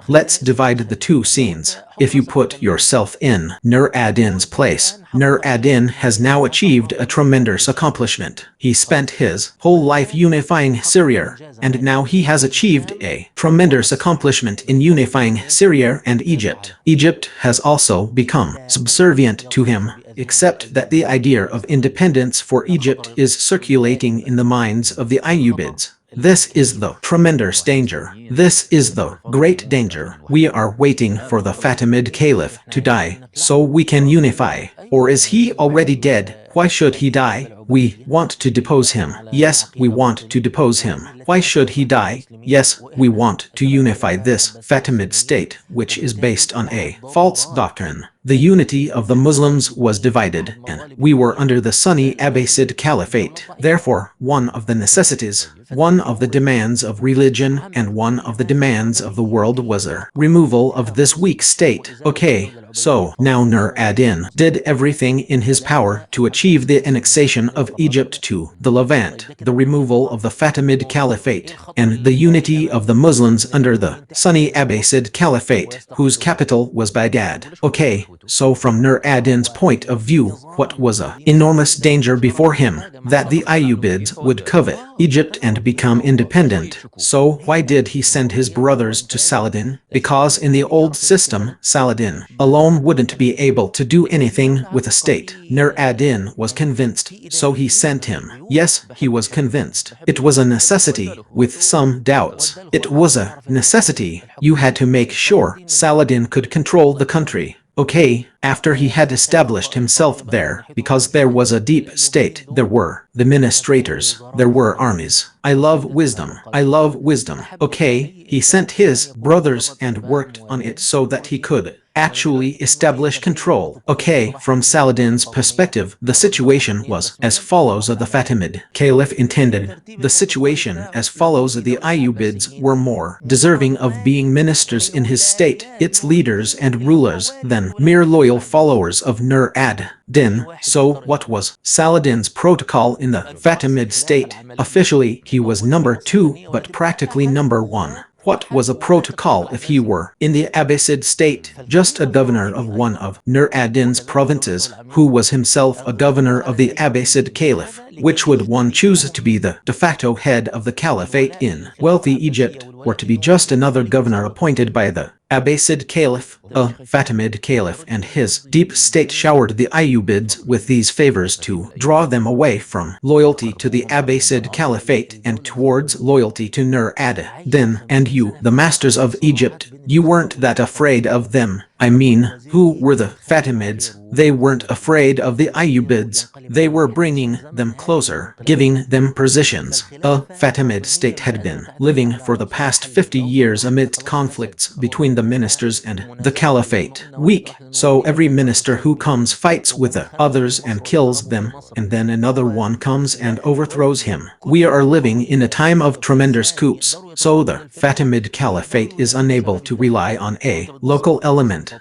let's divide the two scenes. If you put yourself in Nur ad-Din's place, Nur ad-Din has now achieved a tremendous accomplishment. He spent his whole life unifying Syria, and now he has achieved a tremendous accomplishment in unifying Syria and Egypt. Egypt has also become subservient to him, except that the idea of independence for Egypt is circulating in the minds of the Ayyubids. This is the tremendous danger. This is the great danger. We are waiting for the Fatimid Caliph to die, so we can unify. Or is he already dead? Why should he die? We want to depose him. Yes, we want to depose him. Why should he die? Yes, we want to unify this Fatimid state, which is based on a false doctrine. The unity of the Muslims was divided, and we were under the Sunni Abbasid Caliphate. Therefore, one of the necessities, one of the demands of religion, and one of the demands of the world was a removal of this weak state. Okay, so now Nur ad-Din did everything in his power to achieve the annexation of Egypt to the Levant, the removal of the Fatimid Caliphate, and the unity of the Muslims under the Sunni Abbasid Caliphate, whose capital was Baghdad. Okay, so from Nur ad-Din's point of view, what was an enormous danger before him? That the Ayyubids would covet Egypt and become independent. So why did he send his brothers to Saladin? Because in the old system, Saladin alone wouldn't be able to do anything with a state. Nur ad-Din was convinced, so he sent him. Yes, he was convinced. It was a necessity, with some doubts. It was a necessity. You had to make sure Saladin could control the country. Okay, after he had established himself there, because there was a deep state, there were the administrators, there were armies. I love wisdom. I love wisdom. Okay, he sent his brothers and worked on it so that he could actually establish control. Okay, from Saladin's perspective, the situation was as follows. The Fatimid Caliph intended the situation as follows. The Ayyubids were more deserving of being ministers in his state, its leaders and rulers, than mere loyal loyal followers of Nur ad-Din. So what was Saladin's protocol in the Fatimid state? Officially, he was number 2, but practically number 1. What was a protocol if he were, in the Abbasid state, just a governor of one of Nur ad-Din's provinces, who was himself a governor of the Abbasid Caliph? Which would one choose to be the de facto head of the caliphate in wealthy Egypt, or to be just another governor appointed by the Abbasid Caliph? A Fatimid Caliph and his deep state showered the Ayyubids with these favors to draw them away from loyalty to the Abbasid Caliphate and towards loyalty to Nur ad-Din. And you, the masters of Egypt, you weren't that afraid of them. I mean, who were the Fatimids? They weren't afraid of the Ayyubids. They were bringing them closer, giving them positions. A Fatimid state had been living for the past 50 years amidst conflicts between the ministers and the caliphate. Weak, so every minister who comes fights with the others and kills them, and then another one comes and overthrows him. We are living in a time of tremendous coups, so the Fatimid caliphate is unable to rely on a local element.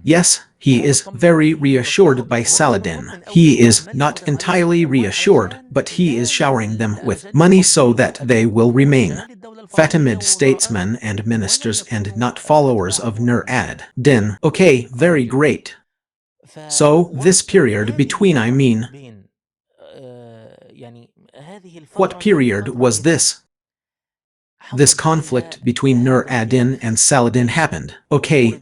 Yes, he is very reassured by Saladin. He is not entirely reassured, but he is showering them with money so that they will remain Fatimid statesmen and ministers and not followers of Nur ad-Din. Okay, very great. So, this period between what period was this? This conflict between Nur ad-Din and Saladin happened. Okay,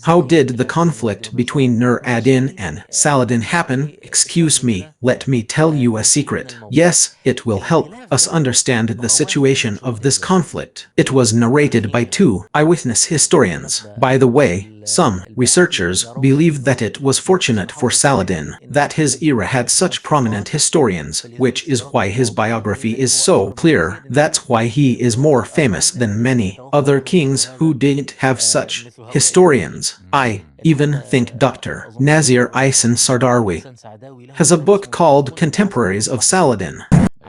How did the conflict between Nur ad-Din and Saladin happen? Excuse me, let me tell you a secret. Yes, it will help us understand the situation of this conflict. It was narrated by 2 eyewitness historians. By the way, some researchers believe that it was fortunate for Saladin that his era had such prominent historians, which is why his biography is so clear. That's why he is more famous than many other kings who didn't have such historians. I even think Dr. Nazir Ihsan Sardarwi has a book called Contemporaries of Saladin.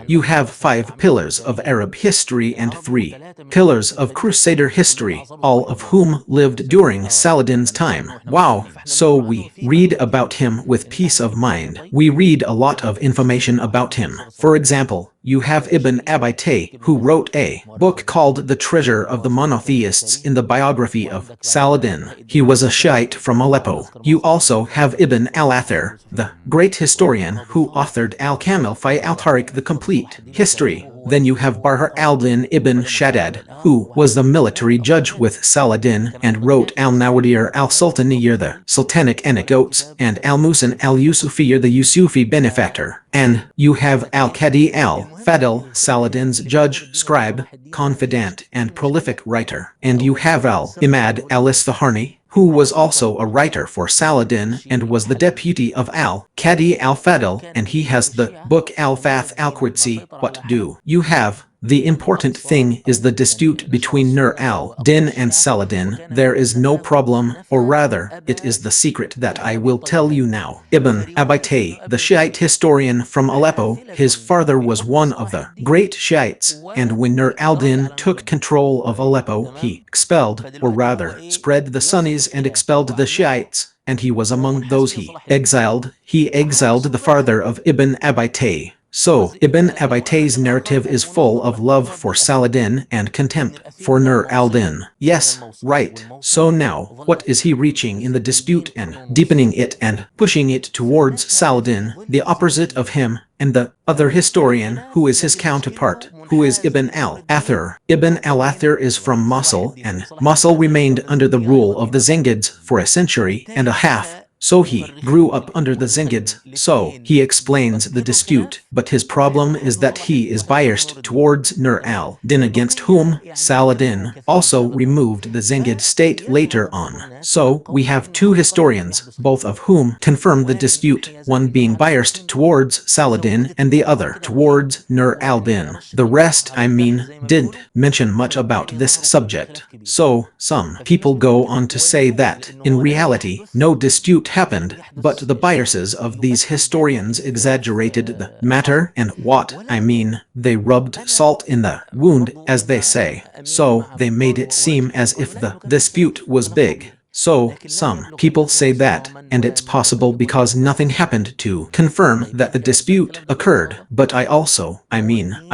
You have 5 pillars of Arab history and 3 pillars of Crusader history, all of whom lived during Saladin's time. Wow, so we read about him with peace of mind. We read a lot of information about him. For example, you have Ibn Abi Tayy, who wrote a book called The Treasure of the Monotheists in the biography of Saladin. He was a Shiite from Aleppo. You also have Ibn al-Athir, the great historian who authored Al-Kamil fi al-Tariq, the complete history. Then you have Bahr al-Din ibn Shaddad, who was the military judge with Saladin and wrote Al-Nawadir al-Sultaniyya, the Sultanic anecdotes, and Al-Musan al-Yusufiyya, the Yusufi benefactor. And you have Al-Qadi al-Fadl, Saladin's judge, scribe, confidant, and prolific writer. And you have Al-Imad al-Isfahani, who was also a writer for Saladin and was the deputy of Al-Qadi al-Fadl, and he has the book Al-Fath al-Qudsi. What do you have? The important thing is the dispute between Nur al-Din and Saladin. There is no problem, or rather, it is the secret that I will tell you now. Ibn Abi Tayy, the Shiite historian from Aleppo, his father was one of the great Shiites, and when Nur al-Din took control of Aleppo, he expelled, or rather, spread the Sunnis and expelled the Shiites, and he was among those he exiled. He exiled the father of Ibn Abi Tayy. So, Ibn Abi Tayy's narrative is full of love for Saladin and contempt for Nur al-Din. Yes, right. So now, what is he reaching in the dispute and deepening it and pushing it towards Saladin, the opposite of him, and the other historian who is his counterpart, who is Ibn al-Athir. Ibn al-Athir is from Mosul, and Mosul remained under the rule of the Zengids for a century and a half. So he grew up under the Zengids, so he explains the dispute, but his problem is that he is biased towards Nur al-Din, against whom Saladin also removed the Zengid state later on. So we have 2 historians, both of whom confirm the dispute, one being biased towards Saladin and the other towards Nur al-Din. The rest, didn't mention much about this subject. So, some people go on to say that, in reality, no dispute happened, but the biases of these historians exaggerated the matter, and what I mean, they rubbed salt in the wound, as they say. So they made it seem as if the dispute was big. So, some people say that, and it's possible because nothing happened to confirm that the dispute occurred. But I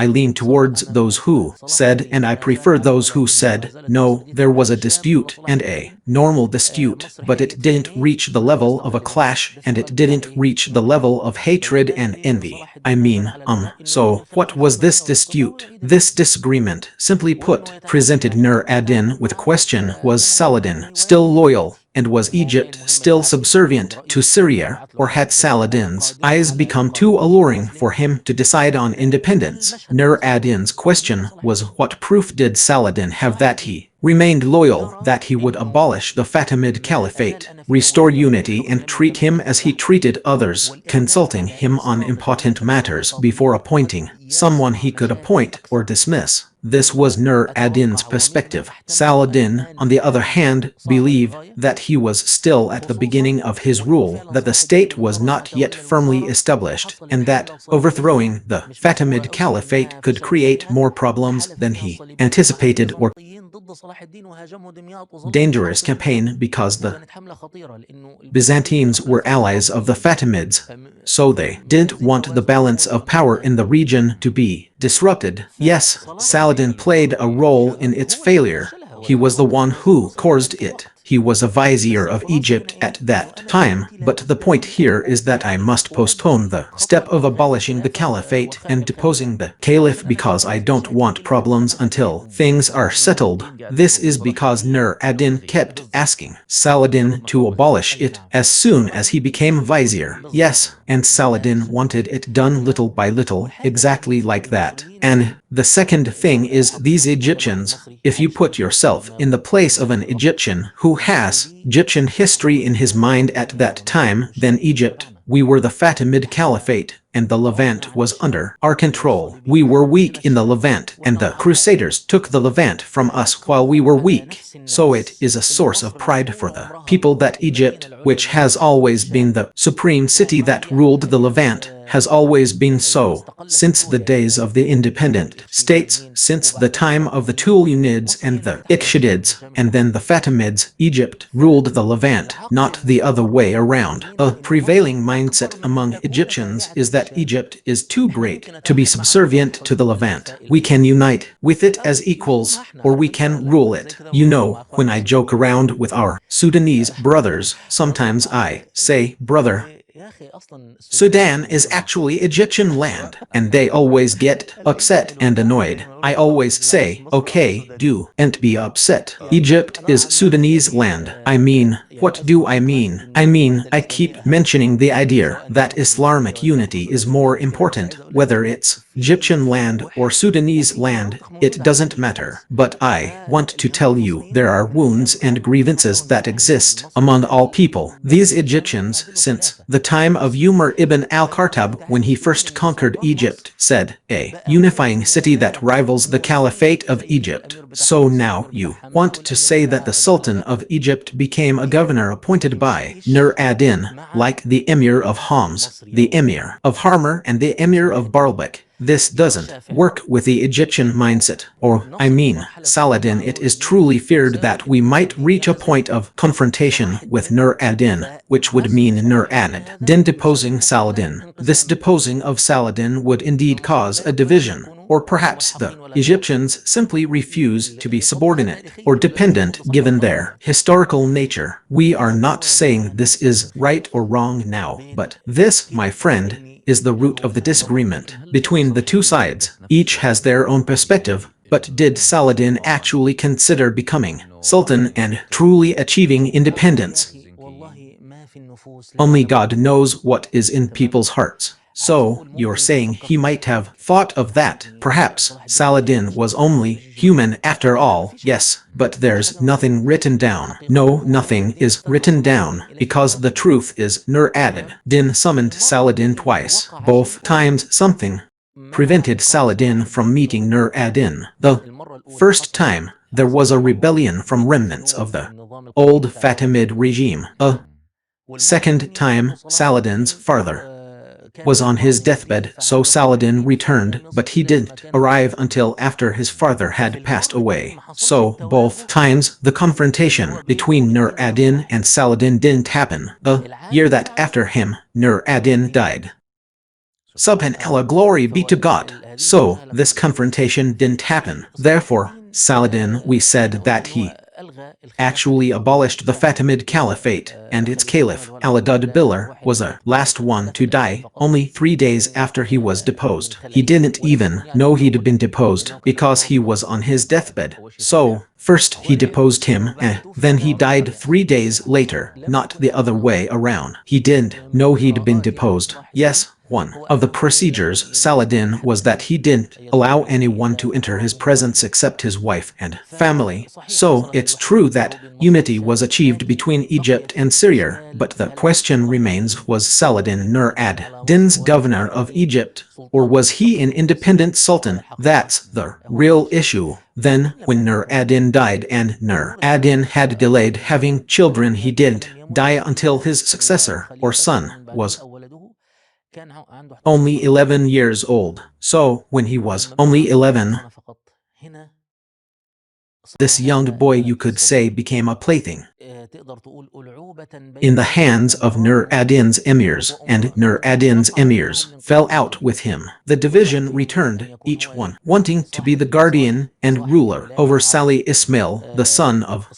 lean towards those who said, and I prefer those who said, no, there was a dispute, and a normal dispute, but it didn't reach the level of a clash, and it didn't reach the level of hatred and envy. So what was this dispute? This disagreement, simply put, presented Nur ad-Din with a question: was Saladin still loyal, and was Egypt still subservient to Syria, or had Saladin's eyes become too alluring for him to decide on independence? Nur ad-Din's question was, what proof did Saladin have that he remained loyal, that he would abolish the Fatimid Caliphate, restore unity, and treat him as he treated others, consulting him on important matters before appointing someone he could appoint or dismiss? This was Nur ad-Din's perspective. Saladin, on the other hand, believed that he was still at the beginning of his rule, that the state was not yet firmly established, and that overthrowing the Fatimid Caliphate could create more problems than he anticipated, or dangerous campaign, because the Byzantines were allies of the Fatimids, so they didn't want the balance of power in the region to be disrupted. Yes, Saladin played a role in its failure. He was the one who caused it. He was a vizier of Egypt at that time, but the point here is that I must postpone the step of abolishing the caliphate and deposing the caliph because I don't want problems until things are settled. This is because Nur ad-Din kept asking Saladin to abolish it as soon as he became vizier. Yes, and Saladin wanted it done little by little, exactly like that. And the second thing is these Egyptians. If you put yourself in the place of an Egyptian who has Egyptian history in his mind at that time, then Egypt, we were the Fatimid Caliphate, and the Levant was under our control. We were weak in the Levant, and the Crusaders took the Levant from us while we were weak. So it is a source of pride for the people that Egypt, which has always been the supreme city that ruled the Levant, has always been so, since the days of the independent states, since the time of the Tulunids and the Ikhshidids, and then the Fatimids. Egypt ruled the Levant, not the other way around. A prevailing mindset among Egyptians is that Egypt is too great to be subservient to the Levant. We can unite with it as equals, or we can rule it. You know, when I joke around with our Sudanese brothers, sometimes I say, brother, Sudan is actually Egyptian land, and they always get upset and annoyed. I always say, okay, don't be upset. Egypt is Sudanese land. What do I mean? I keep mentioning the idea that Islamic unity is more important, whether it's Egyptian land or Sudanese land, it doesn't matter. But I want to tell you there are wounds and grievances that exist among all people. These Egyptians, since the time of Umar ibn al-Khattab, when he first conquered Egypt, said, a unifying city that rivals the Caliphate of Egypt. So now you want to say that the Sultan of Egypt became a governor appointed by Nur ad-Din, like the Emir of Homs, the Emir of Harmer, and the Emir of Baalbek. This doesn't work with the Egyptian mindset. Saladin, it is truly feared that we might reach a point of confrontation with Nur ad-Din, which would mean Nur ad-Din deposing Saladin. This deposing of Saladin would indeed cause a division, or perhaps the Egyptians simply refuse to be subordinate or dependent given their historical nature. We are not saying this is right or wrong now, but this, my friend, is the root of the disagreement between the two sides. Each has their own perspective, but did Saladin actually consider becoming Sultan and truly achieving independence? Only God knows what is in people's hearts. So, you're saying he might have thought of that. Perhaps Saladin was only human after all. Yes, but there's nothing written down. No, nothing is written down, because the truth is Nur ad-Din summoned Saladin twice. Both times something prevented Saladin from meeting Nur ad-Din. The first time, there was a rebellion from remnants of the old Fatimid regime. A Second time, Saladin's father was on his deathbed, so Saladin returned, but he didn't arrive until after his father had passed away. So, both times, the confrontation between Nur ad-Din and Saladin didn't happen. The year that after him, Nur ad-Din died. Subhanallah, glory be to God. So, this confrontation didn't happen. Therefore, Saladin, we said that he actually abolished the Fatimid Caliphate, and its caliph, al-Adud was the last one to die, only 3 days after he was deposed. He didn't even know he'd been deposed, because he was on his deathbed. So, first he deposed him, then he died 3 days later, not the other way around. He didn't know he'd been deposed. Yes, one of the procedures Saladin was that he didn't allow anyone to enter his presence except his wife and family. So it's true that unity was achieved between Egypt and Syria, but the question remains, was Saladin Nur ad-Din's governor of Egypt, or was he an independent sultan? That's the real issue. Then, when Nur ad-Din died and Nur ad-Din had delayed having children, he didn't die until his successor, or son, was only 11 years old. So, when he was only 11, this young boy, you could say, became a plaything in the hands of Nur ad-Din's emirs, and Nur ad-Din's emirs fell out with him. The division returned, each one wanting to be the guardian and ruler over Salih Ismail, the son of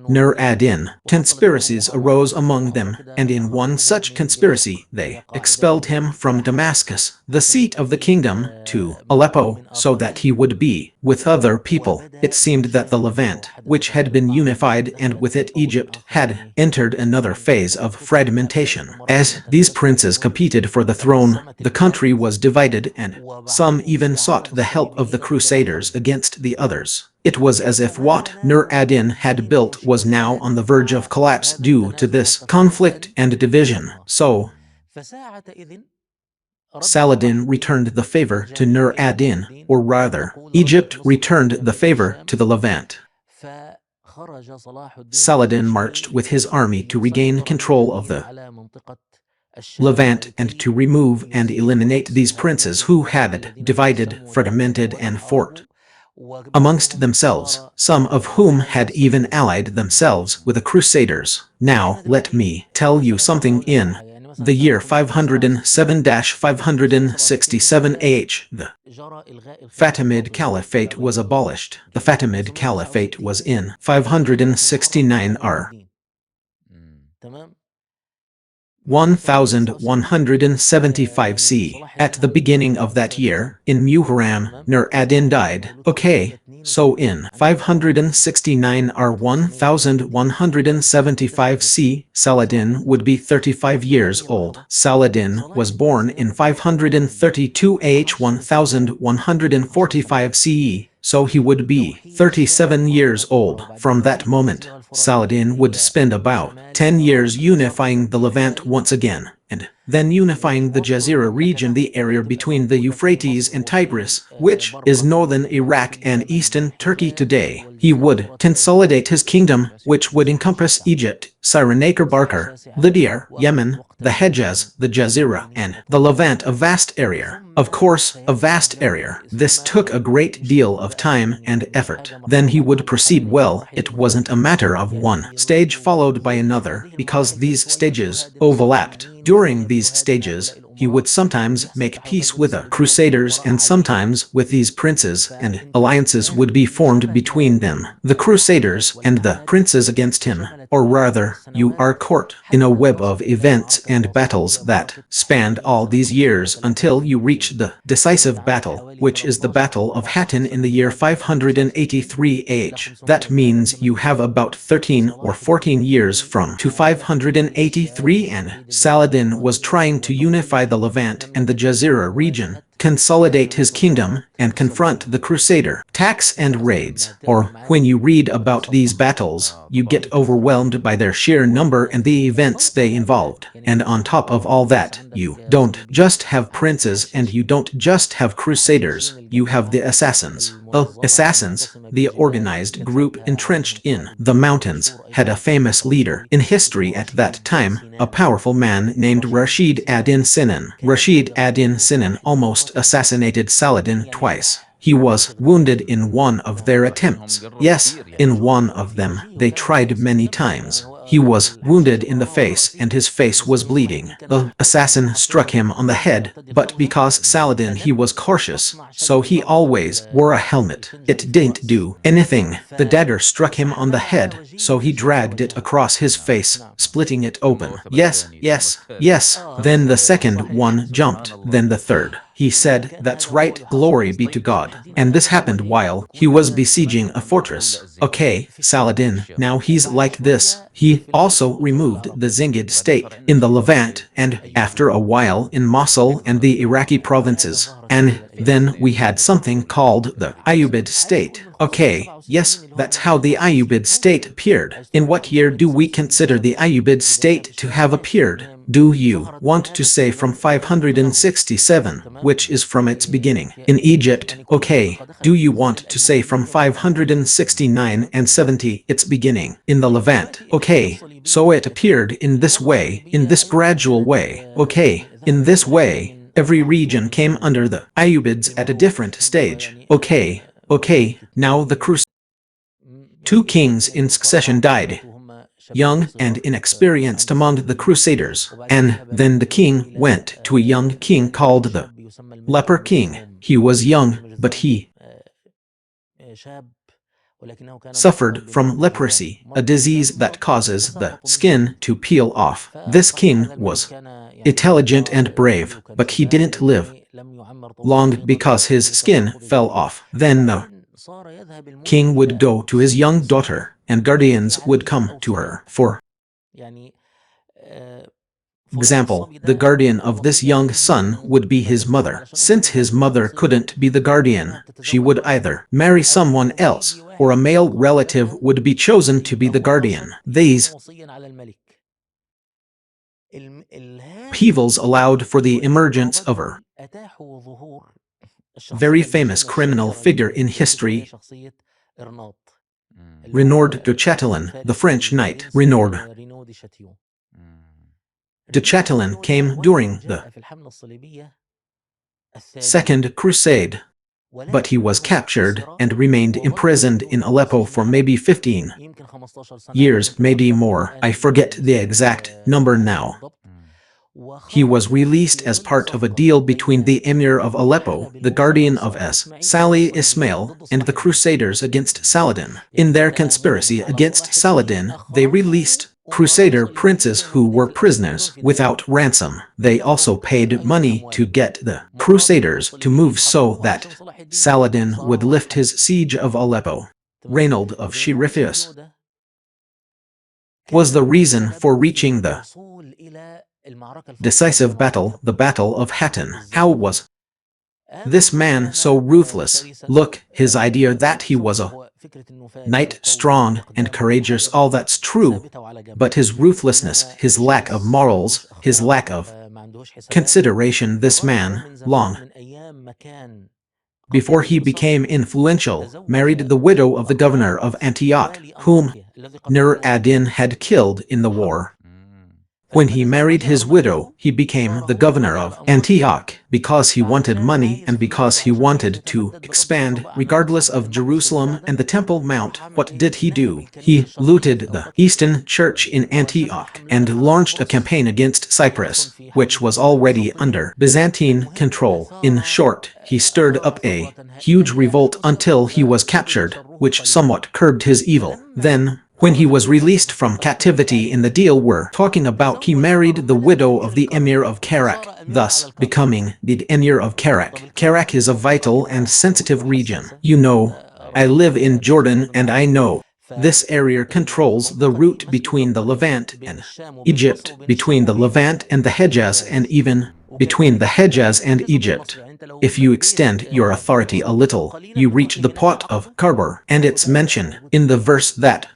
Nur ad-Din. Conspiracies arose among them, and in one such conspiracy they expelled him from Damascus, the seat of the kingdom, to Aleppo, so that he would be with other people. It seemed that the Levant, which had been unified, and with it Egypt, had entered another phase of fragmentation. As these princes competed for the throne, the country was divided, and some even sought the help of the Crusaders against the others. It was as if what Nur ad-Din had built was now on the verge of collapse due to this conflict and division. So, Saladin returned the favor to Nur ad-Din, or rather, Egypt returned the favor to the Levant. Saladin marched with his army to regain control of the Levant and to remove and eliminate these princes who had divided, fragmented, and fought amongst themselves, some of whom had even allied themselves with the Crusaders. Now, let me tell you something. In the year 507-567 AH, the Fatimid Caliphate was abolished. The Fatimid Caliphate was in 569 R. 1175 C. At the beginning of that year, in Muharram, Nur ad-Din died. Okay, so in 569 R 1175 C, Saladin would be 35 years old. Saladin was born in 532 AH 1145 CE, so he would be 37 years old. From that moment, Saladin would spend about 10 years unifying the Levant once again, and then unifying the Jazira region, the area between the Euphrates and Tigris, which is northern Iraq and eastern Turkey today. He would consolidate his kingdom, which would encompass Egypt, Cyrenaica, Barkar, Lydia, Yemen, the Hejaz, the Jazira, and the Levant, a vast area. Of course, a vast area. This took a great deal of time and effort. Then he would proceed well. It wasn't a matter of one stage followed by another, because these stages overlapped. During these stages, he would sometimes make peace with the Crusaders, and sometimes with these princes, and alliances would be formed between them. The Crusaders and the princes against him, or rather, you are caught in a web of events and battles that spanned all these years until you reach the decisive battle, which is the Battle of Hattin in the year 583 AH. That means you have about 13 or 14 years from to 583, and Saladin was trying to unify the Levant and the Jazira region, consolidate his kingdom, and confront the crusader. Attacks and raids, or when you read about these battles, you get overwhelmed by their sheer number and the events they involved. And on top of all that, you don't just have princes and you don't just have crusaders, you have the assassins. The assassins, the organized group entrenched in the mountains, had a famous leader in history at that time, a powerful man named Rashid ad-Din Sinan. Rashid ad-Din Sinan almost assassinated Saladin twice. He was wounded in one of their attempts. Yes, in one of them. They tried many times. He was wounded in the face and his face was bleeding. The assassin struck him on the head, but because Saladin he was cautious, so he always wore a helmet. It didn't do anything. The dagger struck him on the head, so he dragged it across his face, splitting it open. Yes, yes, yes. Then the second one jumped, then the third. He said, "That's right, glory be to God." And this happened while he was besieging a fortress. Okay, Saladin, now he's like this. He also removed the Zingid state in the Levant and, after a while, in Mosul and the Iraqi provinces. And then we had something called the Ayyubid state. Okay, yes, that's how the Ayyubid state appeared. In what year do we consider the Ayyubid state to have appeared? Do you want to say from 567, which is from its beginning? In Egypt, okay. Do you want to say from 569 and 70, its beginning? In the Levant, okay. So it appeared in this way, in this gradual way, okay. In this way, every region came under the Ayyubids at a different stage. Okay, okay, now the Crusaders. 2 kings in succession died, young and inexperienced among the Crusaders, and then the king went to a young king called the Leper King. He was young, but he suffered from leprosy, a disease that causes the skin to peel off. This king was intelligent and brave, but he didn't live long because his skin fell off. Then the king would go to his young daughter, and guardians would come to her. For example, the guardian of this young son would be his mother. Since his mother couldn't be the guardian, she would either marry someone else, or a male relative would be chosen to be the guardian. These upheavals allowed for the emergence of a very famous criminal figure in history, Renaud de Chatillon, the French knight. Renaud de Chatillon came during the Second Crusade, but he was captured and remained imprisoned in Aleppo for maybe 15 years, maybe more. I forget the exact number now. He was released as part of a deal between the Emir of Aleppo, the guardian of Salih Ismail, and the Crusaders against Saladin. In their conspiracy against Saladin, they released Crusader princes who were prisoners without ransom. They also paid money to get the Crusaders to move so that Saladin would lift his siege of Aleppo. Reynold of Shirifius was the reason for reaching the decisive battle, the Battle of Hattin. How was this man so ruthless? Look, his idea that he was a knight, strong and courageous, all that's true, but his ruthlessness, his lack of morals, his lack of consideration. This man, long before he became influential, married the widow of the governor of Antioch, whom Nur ad-Din had killed in the war. When he married his widow, he became the governor of Antioch because he wanted money and because he wanted to expand regardless of Jerusalem and the Temple Mount. What did he do? He looted the Eastern Church in Antioch and launched a campaign against Cyprus, which was already under Byzantine control. In short, he stirred up a huge revolt until he was captured, which somewhat curbed his evil. Then, when he was released from captivity in the deal we're talking about, he married the widow of the Emir of Karak, thus becoming the Emir of Karak. Karak is a vital and sensitive region. You know, I live in Jordan and I know this area controls the route between the Levant and Egypt, between the Levant and the Hejaz, and even between the Hejaz and Egypt. If you extend your authority a little, you reach the pot of Karbur, and it's mentioned in the verse that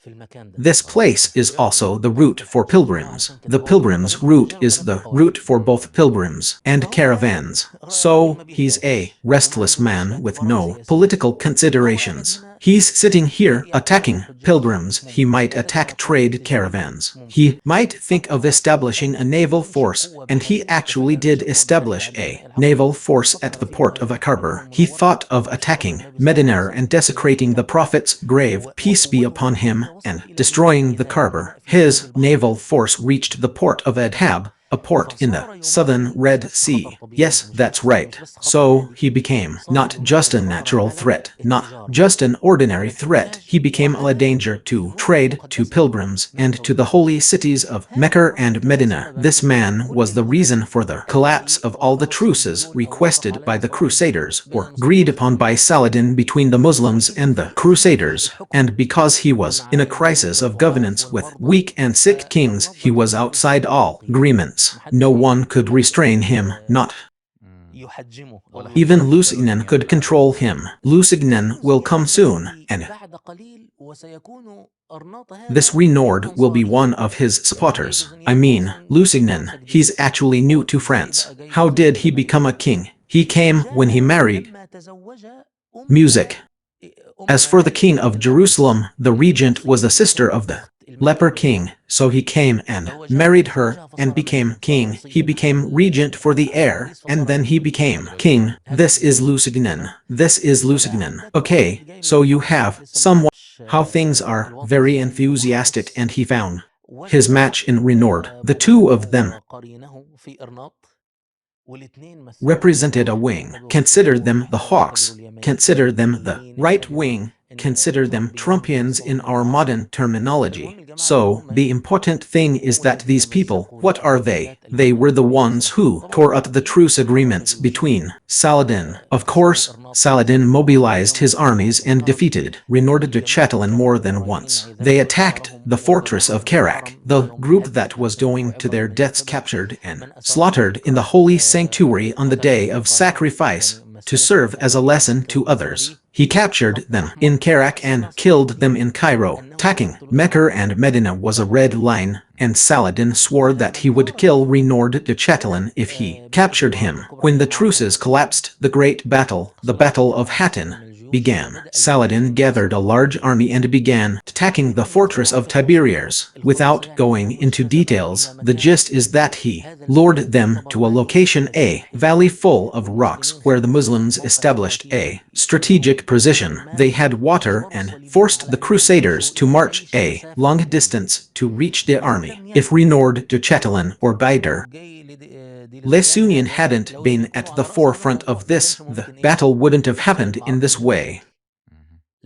this place is also the route for pilgrims. The pilgrim's route is the route for both pilgrims and caravans. So, he's a restless man with no political considerations. He's sitting here attacking pilgrims. He might attack trade caravans. He might think of establishing a naval force, and he actually did establish a naval force at the port of Akarbur. He thought of attacking Medina and desecrating the Prophet's grave, peace be upon him, and destroying the Karbur. His naval force reached the port of Adhab, a port in the southern Red Sea. Yes, that's right. So, he became not just a natural threat, not just an ordinary threat. He became a danger to trade, to pilgrims, and to the holy cities of Mecca and Medina. This man was the reason for the collapse of all the truces requested by the Crusaders, or agreed upon by Saladin between the Muslims and the Crusaders. And because he was in a crisis of governance with weak and sick kings, he was outside all agreements. No one could restrain him, not even Lusignan could control him. Lusignan will come soon, and this Renaud will be one of his supporters. I mean, Lusignan, he's actually new to France. How did he become a king? He came when he married music. As for the king of Jerusalem, the regent was the sister of the leper king, so he came and married her and became king. He became regent for the heir, and then he became king. This is Lusignan. This is Lusignan. Okay, so you have someone how things are very enthusiastic, and he found his match in Renaud. The two of them represented a wing. Consider them the hawks. Consider them the right wing. Consider them Trumpians in our modern terminology. So, the important thing is that these people, what are they? They were the ones who tore up the truce agreements between Saladin. Of course, Saladin mobilized his armies and defeated Renaud de Chatelain more than once. They attacked the fortress of Kerak. The group that was going to their deaths captured and slaughtered in the holy sanctuary on the day of sacrifice to serve as a lesson to others. He captured them in Kerak and killed them in Cairo. Attacking Mecca and Medina was a red line, and Saladin swore that he would kill Renaud de Chatelain if he captured him. When the truces collapsed, the great battle, the Battle of Hattin, began. Saladin gathered a large army and began attacking the fortress of Tiberias. Without going into details, the gist is that he lured them to a location, a valley full of rocks, where the Muslims established a strategic position. They had water and forced the Crusaders to march a long distance to reach the army. If Renaud de Chatelain or Baider Lesunian hadn't been at the forefront of this, the battle wouldn't have happened in this way.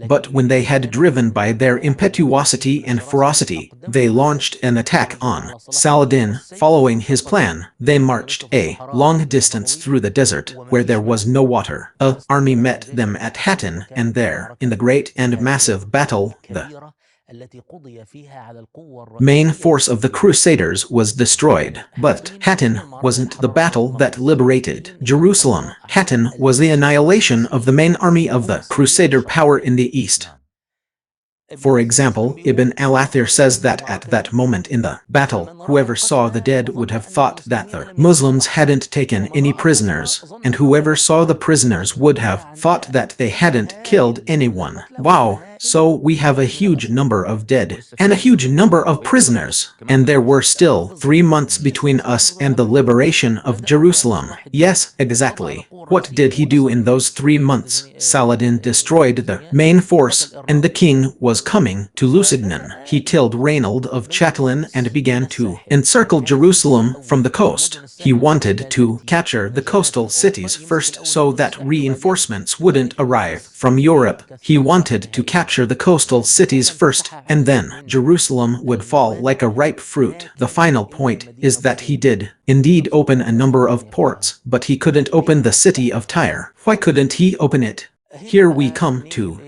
But when they had driven by their impetuosity and ferocity, they launched an attack on Saladin. Following his plan, they marched a long distance through the desert, where there was no water. An army met them at Hattin, and there, in the great and massive battle, the main force of the Crusaders was destroyed. But Hattin wasn't the battle that liberated Jerusalem. Hattin was the annihilation of the main army of the Crusader power in the east. For example, Ibn al-Athir says that at that moment in the battle, whoever saw the dead would have thought that the Muslims hadn't taken any prisoners, and whoever saw the prisoners would have thought that they hadn't killed anyone. Wow! So we have a huge number of dead, and a huge number of prisoners, and there were still 3 months between us and the liberation of Jerusalem. Yes, exactly. What did he do in those 3 months? Saladin destroyed the main force, and the king was coming to Lusignan. He killed Renaud of Chatelain and began to encircle Jerusalem from the coast. He wanted to capture the coastal cities first so that reinforcements wouldn't arrive from Europe. He wanted to capture the coastal cities first, and then Jerusalem would fall like a ripe fruit. The final point is that he did indeed open a number of ports, but he couldn't open the city of Tyre. Why couldn't he open it? Here we come to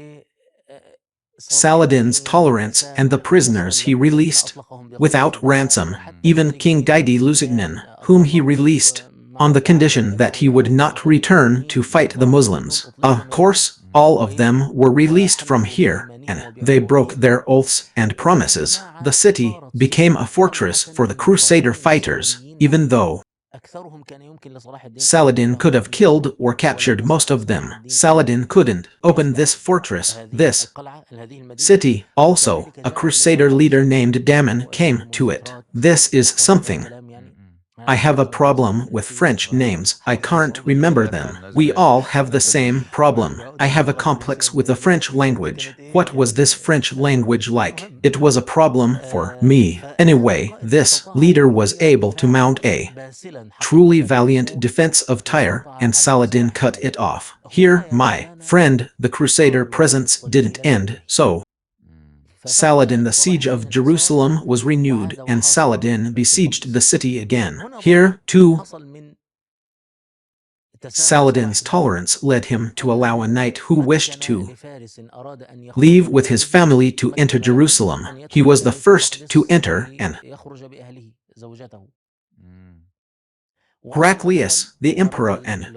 Saladin's tolerance and the prisoners he released without ransom. Even King Didi Lusignan, whom he released on the condition that he would not return to fight the Muslims. Of course, all of them were released from here, and they broke their oaths and promises. The city became a fortress for the Crusader fighters, even though Saladin could have killed or captured most of them. Saladin couldn't open this fortress, this city. Also, a Crusader leader named Damon came to it. This is something. I have a problem with French names. I can't remember them. We all have the same problem. I have a complex with the French language. What was this French language like? It was a problem for me. Anyway, this leader was able to mount a truly valiant defense of Tyre, and Saladin cut it off. Here, my friend, the Crusader presence didn't end, so Saladin, the siege of Jerusalem was renewed, and Saladin besieged the city again. Here, too, Saladin's tolerance led him to allow a knight who wished to leave with his family to enter Jerusalem. He was the first to enter, and Heraclius, the emperor and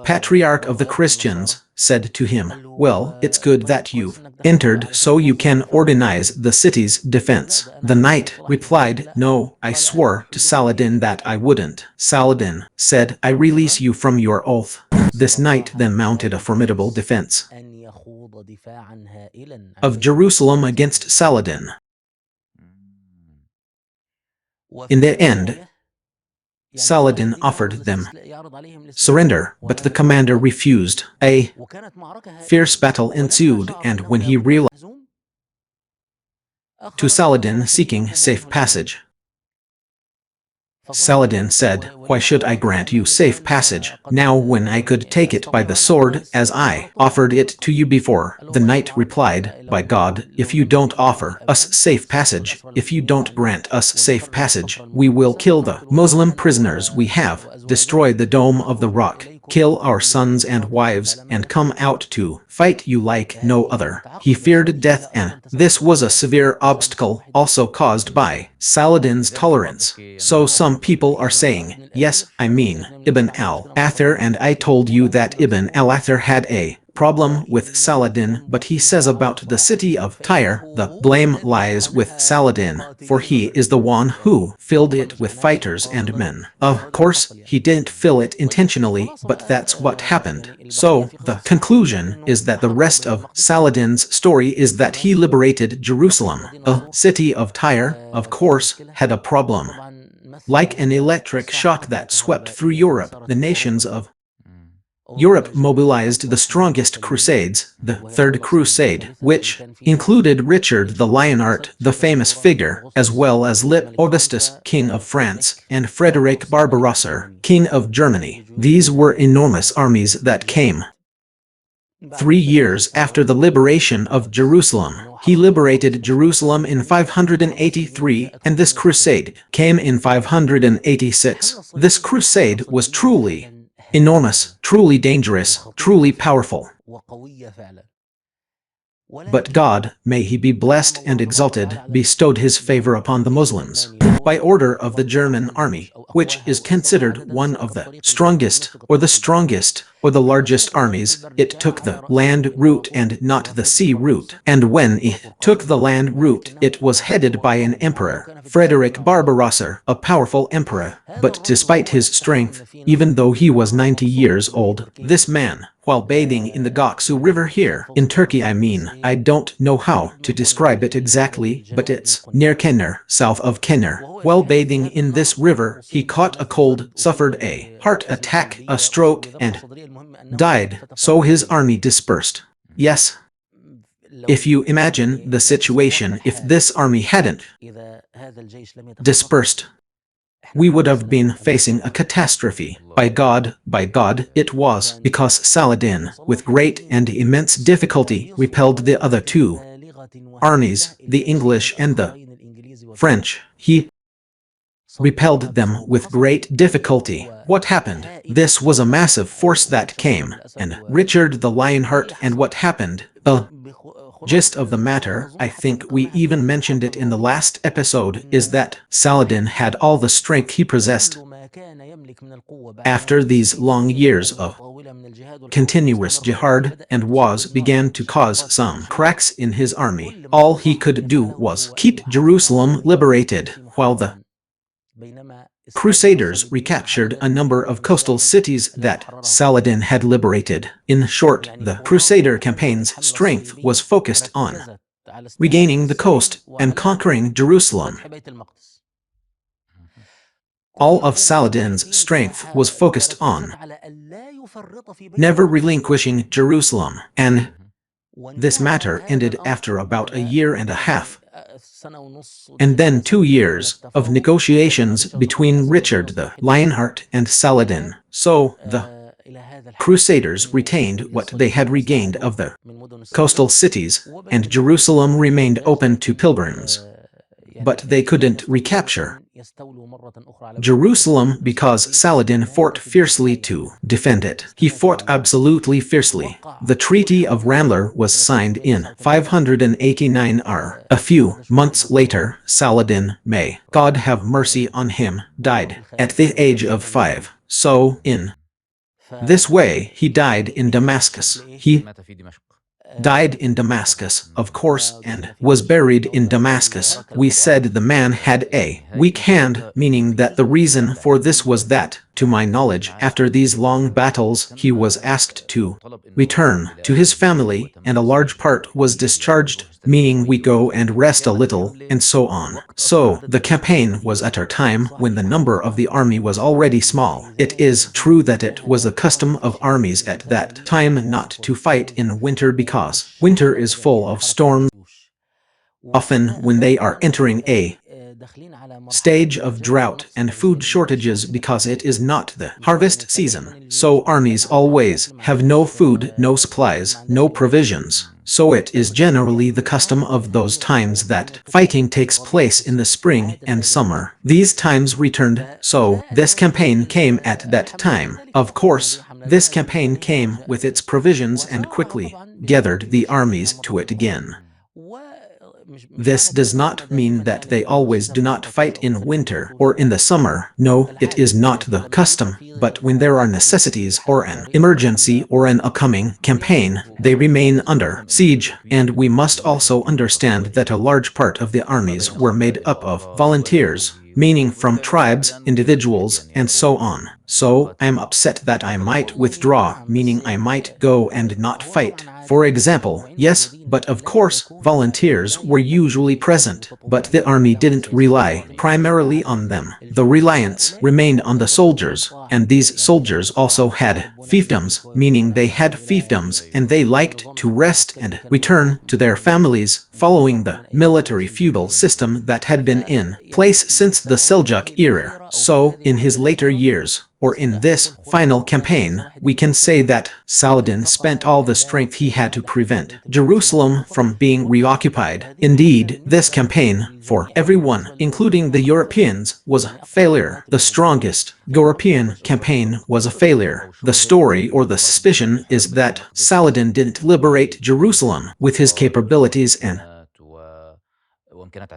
patriarch of the Christians, said to him, "Well, it's good that you've entered so you can organize the city's defense." The knight replied, "No, I swore to Saladin that I wouldn't." Saladin said, "I release you from your oath." This knight then mounted a formidable defense of Jerusalem against Saladin. In the end, Saladin offered them surrender, but the commander refused. A fierce battle ensued, and when he realized to Saladin seeking safe passage, Saladin said, "Why should I grant you safe passage, now when I could take it by the sword, as I offered it to you before?" The knight replied, "By God, if you don't offer us safe passage, if you don't grant us safe passage, we will kill the Muslim prisoners we have, destroy the dome of the rock, kill our sons and wives, and come out to fight you like no other." He feared death, and this was a severe obstacle, also caused by Saladin's tolerance. So some people are saying, yes, I mean, Ibn al-Athir, and I told you that Ibn al-Athir had a problem with Saladin, but he says about the city of Tyre, the blame lies with Saladin, for he is the one who filled it with fighters and men. Of course, he didn't fill it intentionally, but that's what happened. So, the conclusion is that the rest of Saladin's story is that he liberated Jerusalem. The city of Tyre, of course, had a problem. Like an electric shock that swept through Europe, the nations of Europe mobilized the strongest crusades, the Third Crusade, which included Richard the Lionheart, the famous figure, as well as Lip Augustus, king of France, and Frederick Barbarossa, king of Germany. These were enormous armies that came 3 years after the liberation of Jerusalem. He liberated Jerusalem in 583, and this crusade came in 586. This crusade was truly enormous, truly dangerous, truly powerful. But God, may he be blessed and exalted, bestowed his favor upon the Muslims. By order of the German army, which is considered one of the strongest, or the largest armies, it took the land route and not the sea route. And when it took the land route, it was headed by an emperor, Frederick Barbarossa, a powerful emperor. But despite his strength, even though he was 90 years old, this man, while bathing in the Göksu River here, in Turkey I don't know how to describe it exactly, but it's near Kenner, south of Kenner. While bathing in this river, he caught a cold, suffered a heart attack, a stroke, and died, so his army dispersed. Yes. If you imagine the situation if this army hadn't dispersed, we would have been facing a catastrophe. By God, it was because Saladin, with great and immense difficulty, repelled the other two armies, the English and the French. He repelled them with great difficulty. What happened? This was a massive force that came, and Richard the Lionheart. And what happened? The gist of the matter, I think we even mentioned it in the last episode, is that Saladin had all the strength he possessed After these long years of continuous jihad and wars began to cause some cracks in his army, all he could do was keep Jerusalem liberated, while the Crusaders recaptured a number of coastal cities that Saladin had liberated. In short, the Crusader campaign's strength was focused on regaining the coast and conquering Jerusalem. All of Saladin's strength was focused on never relinquishing Jerusalem, and this matter ended after about a year and a half, and then 2 years of negotiations between Richard the Lionheart and Saladin. So the Crusaders retained what they had regained of the coastal cities, and Jerusalem remained open to pilgrims. But they couldn't recapture Jerusalem because Saladin fought fiercely to defend it. He fought absolutely fiercely. The Treaty of Ramler was signed in 589 R. A few months later, Saladin, may God have mercy on him, died at the age of 5. So, in this way, he died in Damascus. He died in Damascus, of course, and was buried in Damascus. We said the man had a weak hand, meaning that the reason for this was that, to my knowledge, after these long battles, he was asked to return to his family, and a large part was discharged, meaning we go and rest a little, and so on. So, the campaign was at a time when the number of the army was already small. It is true that it was the custom of armies at that time not to fight in winter because winter is full of storms. Often, when they are entering a stage of drought and food shortages because it is not the harvest season, so armies always have no food, no supplies, no provisions. So it is generally the custom of those times that fighting takes place in the spring and summer. These times returned, so this campaign came at that time. Of course, this campaign came with its provisions and quickly gathered the armies to it again. This does not mean that they always do not fight in winter or in the summer. No, it is not the custom, but when there are necessities or an emergency or an upcoming campaign, they remain under siege, and we must also understand that a large part of the armies were made up of volunteers, meaning from tribes, individuals, and so on. So, I'm upset that I might withdraw, meaning I might go and not fight. For example, yes, but of course, volunteers were usually present, but the army didn't rely primarily on them. The reliance remained on the soldiers, and these soldiers also had fiefdoms, meaning they had fiefdoms and they liked to rest and return to their families, following the military feudal system that had been in place since the Seljuk era. So, in his later years, or in this final campaign, we can say that Saladin spent all the strength he had to prevent Jerusalem from being reoccupied. Indeed, this campaign, for everyone, including the Europeans, was a failure. The strongest European campaign was a failure. The story or the suspicion is that Saladin didn't liberate Jerusalem with his capabilities and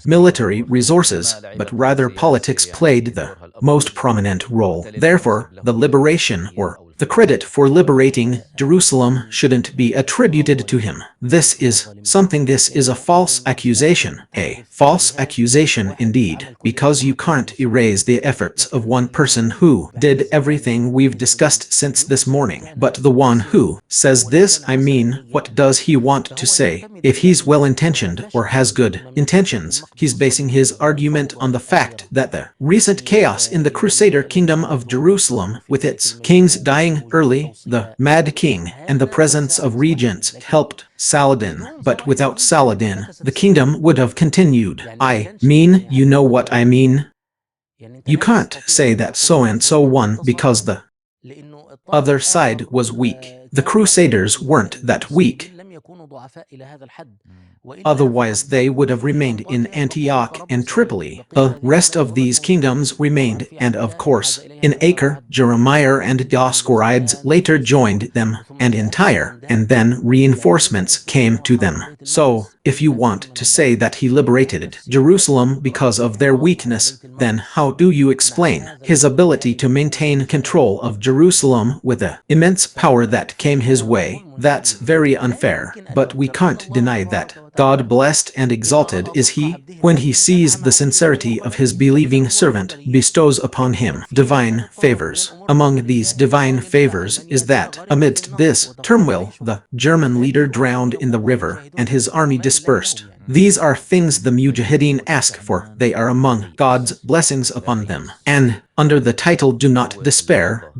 military resources, but rather politics played the most prominent role. Therefore, the liberation or the credit for liberating Jerusalem shouldn't be attributed to him. This is a false accusation. A false accusation indeed, because you can't erase the efforts of one person who did everything we've discussed since this morning. But the one who says this, I mean, what does he want to say? If he's well-intentioned or has good intentions, he's basing his argument on the fact that the recent chaos in the Crusader kingdom of Jerusalem, with its kings dying early, the Mad King, and the presence of regents helped Saladin. But without Saladin, the kingdom would have continued. I mean, you know what I mean? You can't say that so-and-so won because the other side was weak. The Crusaders weren't that weak. Otherwise they would have remained in Antioch and Tripoli. The rest of these kingdoms remained, and of course, in Acre, Jeremiah and Dioscorides later joined them, and in Tyre, and then reinforcements came to them. So, if you want to say that he liberated Jerusalem because of their weakness, then how do you explain his ability to maintain control of Jerusalem with the immense power that came his way? That's very unfair, but we can't deny that God blessed and exalted is he, when he sees the sincerity of his believing servant, bestows upon him divine favors. Among these divine favors is that, amidst this turmoil, the German leader drowned in the river, and his army dispersed. These are things the Mujahideen ask for. They are among God's blessings upon them. And under the title do not despair,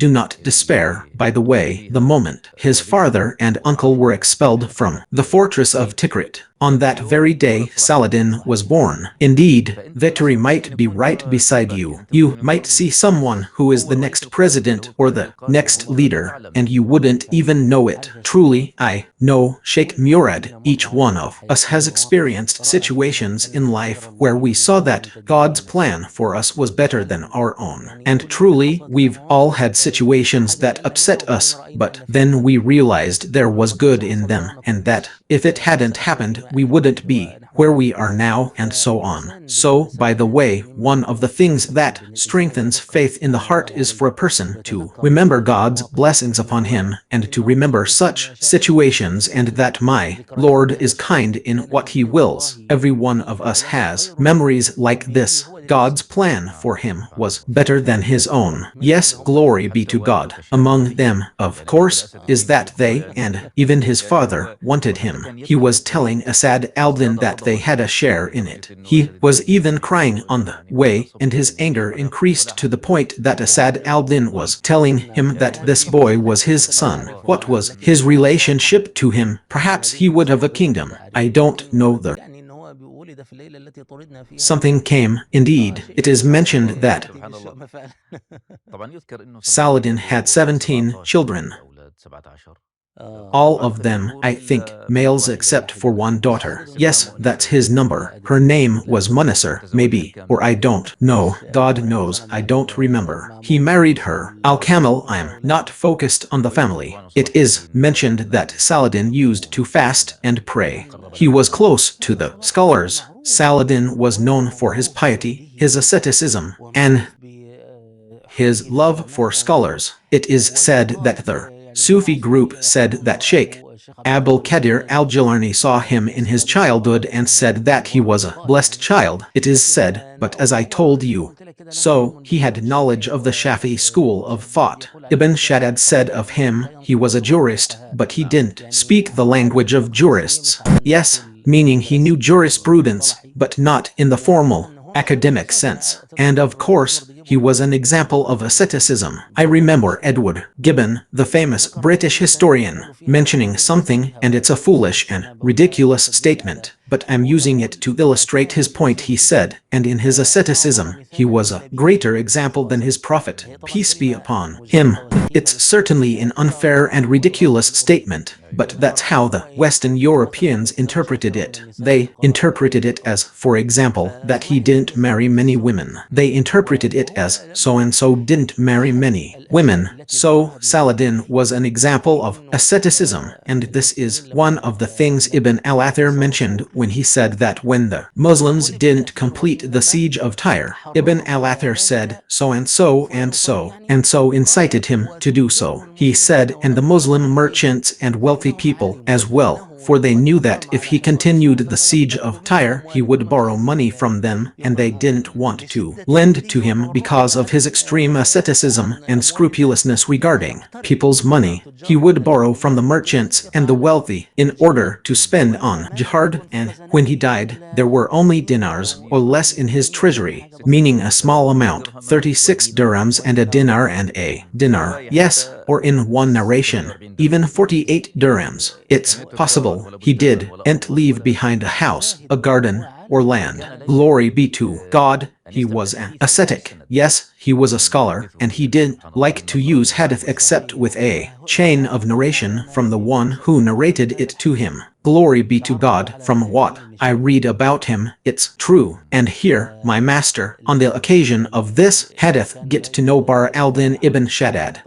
by the way, the moment his father and uncle were expelled from the fortress of Tikrit, on that very day Saladin was born. Indeed, victory might be right beside you. You might see someone who is the next president or the next leader, and you wouldn't even know it. Truly, I know, Sheikh Murad, each one of us has experienced situations in life where we saw that God's plan for us was better than our own. And truly, we've all had situations that upset us, but then we realized there was good in them, and that, if it hadn't happened, we wouldn't be where we are now, and so on. So, by the way, one of the things that strengthens faith in the heart is for a person to remember God's blessings upon him, and to remember such situations, and that my Lord is kind in what he wills. Every one of us has memories like this. God's plan for him was better than his own. Yes, glory be to God. Among them, of course, is that they, and even his father, wanted him. He was telling Asad al-Din that they had a share in it. He was even crying on the way, and his anger increased to the point that Asad al-Din was telling him that this boy was his son. What was his relationship to him? Perhaps he would have a kingdom. I don't know the something came. Indeed, it is mentioned that Saladin had 17 children. All of them, I think, males except for one daughter. Yes, that's his number. Her name was Munassar, maybe, or I don't know. God knows, I don't remember. He married her. Al-Kamil, I'm not focused on the family. It is mentioned that Saladin used to fast and pray. He was close to the scholars. Saladin was known for his piety, his asceticism, and his love for scholars. It is said that the Sufi group said that Sheikh Abul Qadir al-Jilani saw him in his childhood and said that he was a blessed child. It is said, but as I told you, so he had knowledge of the Shafi'i school of thought. Ibn Shaddad said of him, he was a jurist, but he didn't speak the language of jurists. Yes, meaning he knew jurisprudence, but not in the formal, academic sense. And of course, he was an example of asceticism. I remember Edward Gibbon, the famous British historian, mentioning something, and it's a foolish and ridiculous statement, but I'm using it to illustrate his point. He said, and in his asceticism, he was a greater example than his prophet, peace be upon him. It's certainly an unfair and ridiculous statement, but that's how the Western Europeans interpreted it. They interpreted it as, for example, that he didn't marry many women. They interpreted it as, so-and-so didn't marry many women. So, Saladin was an example of asceticism, and this is one of the things Ibn al-Athir mentioned when he said that when the Muslims didn't complete the siege of Tyre, Ibn al-Athir said, so-and-so and so incited him to do so. He said, and the Muslim merchants and wealthy people as well, for they knew that if he continued the siege of Tyre, he would borrow money from them, and they didn't want to lend to him because of his extreme asceticism and scrupulousness regarding people's money. He would borrow from the merchants and the wealthy in order to spend on jihad, and when he died, there were only dinars or less in his treasury, meaning a small amount, 36 dirhams and a dinar and a dinar. Yes, or in one narration, even 48 dirhams. It's possible he didn't leave behind a house, a garden, or land. Glory be to God, he was an ascetic. Yes, he was a scholar, and he didn't like to use hadith except with a chain of narration from the one who narrated it to him. Glory be to God, from what I read about him, it's true. And here, my master, on the occasion of this hadith, get to know Bahr al-Din ibn Shaddad.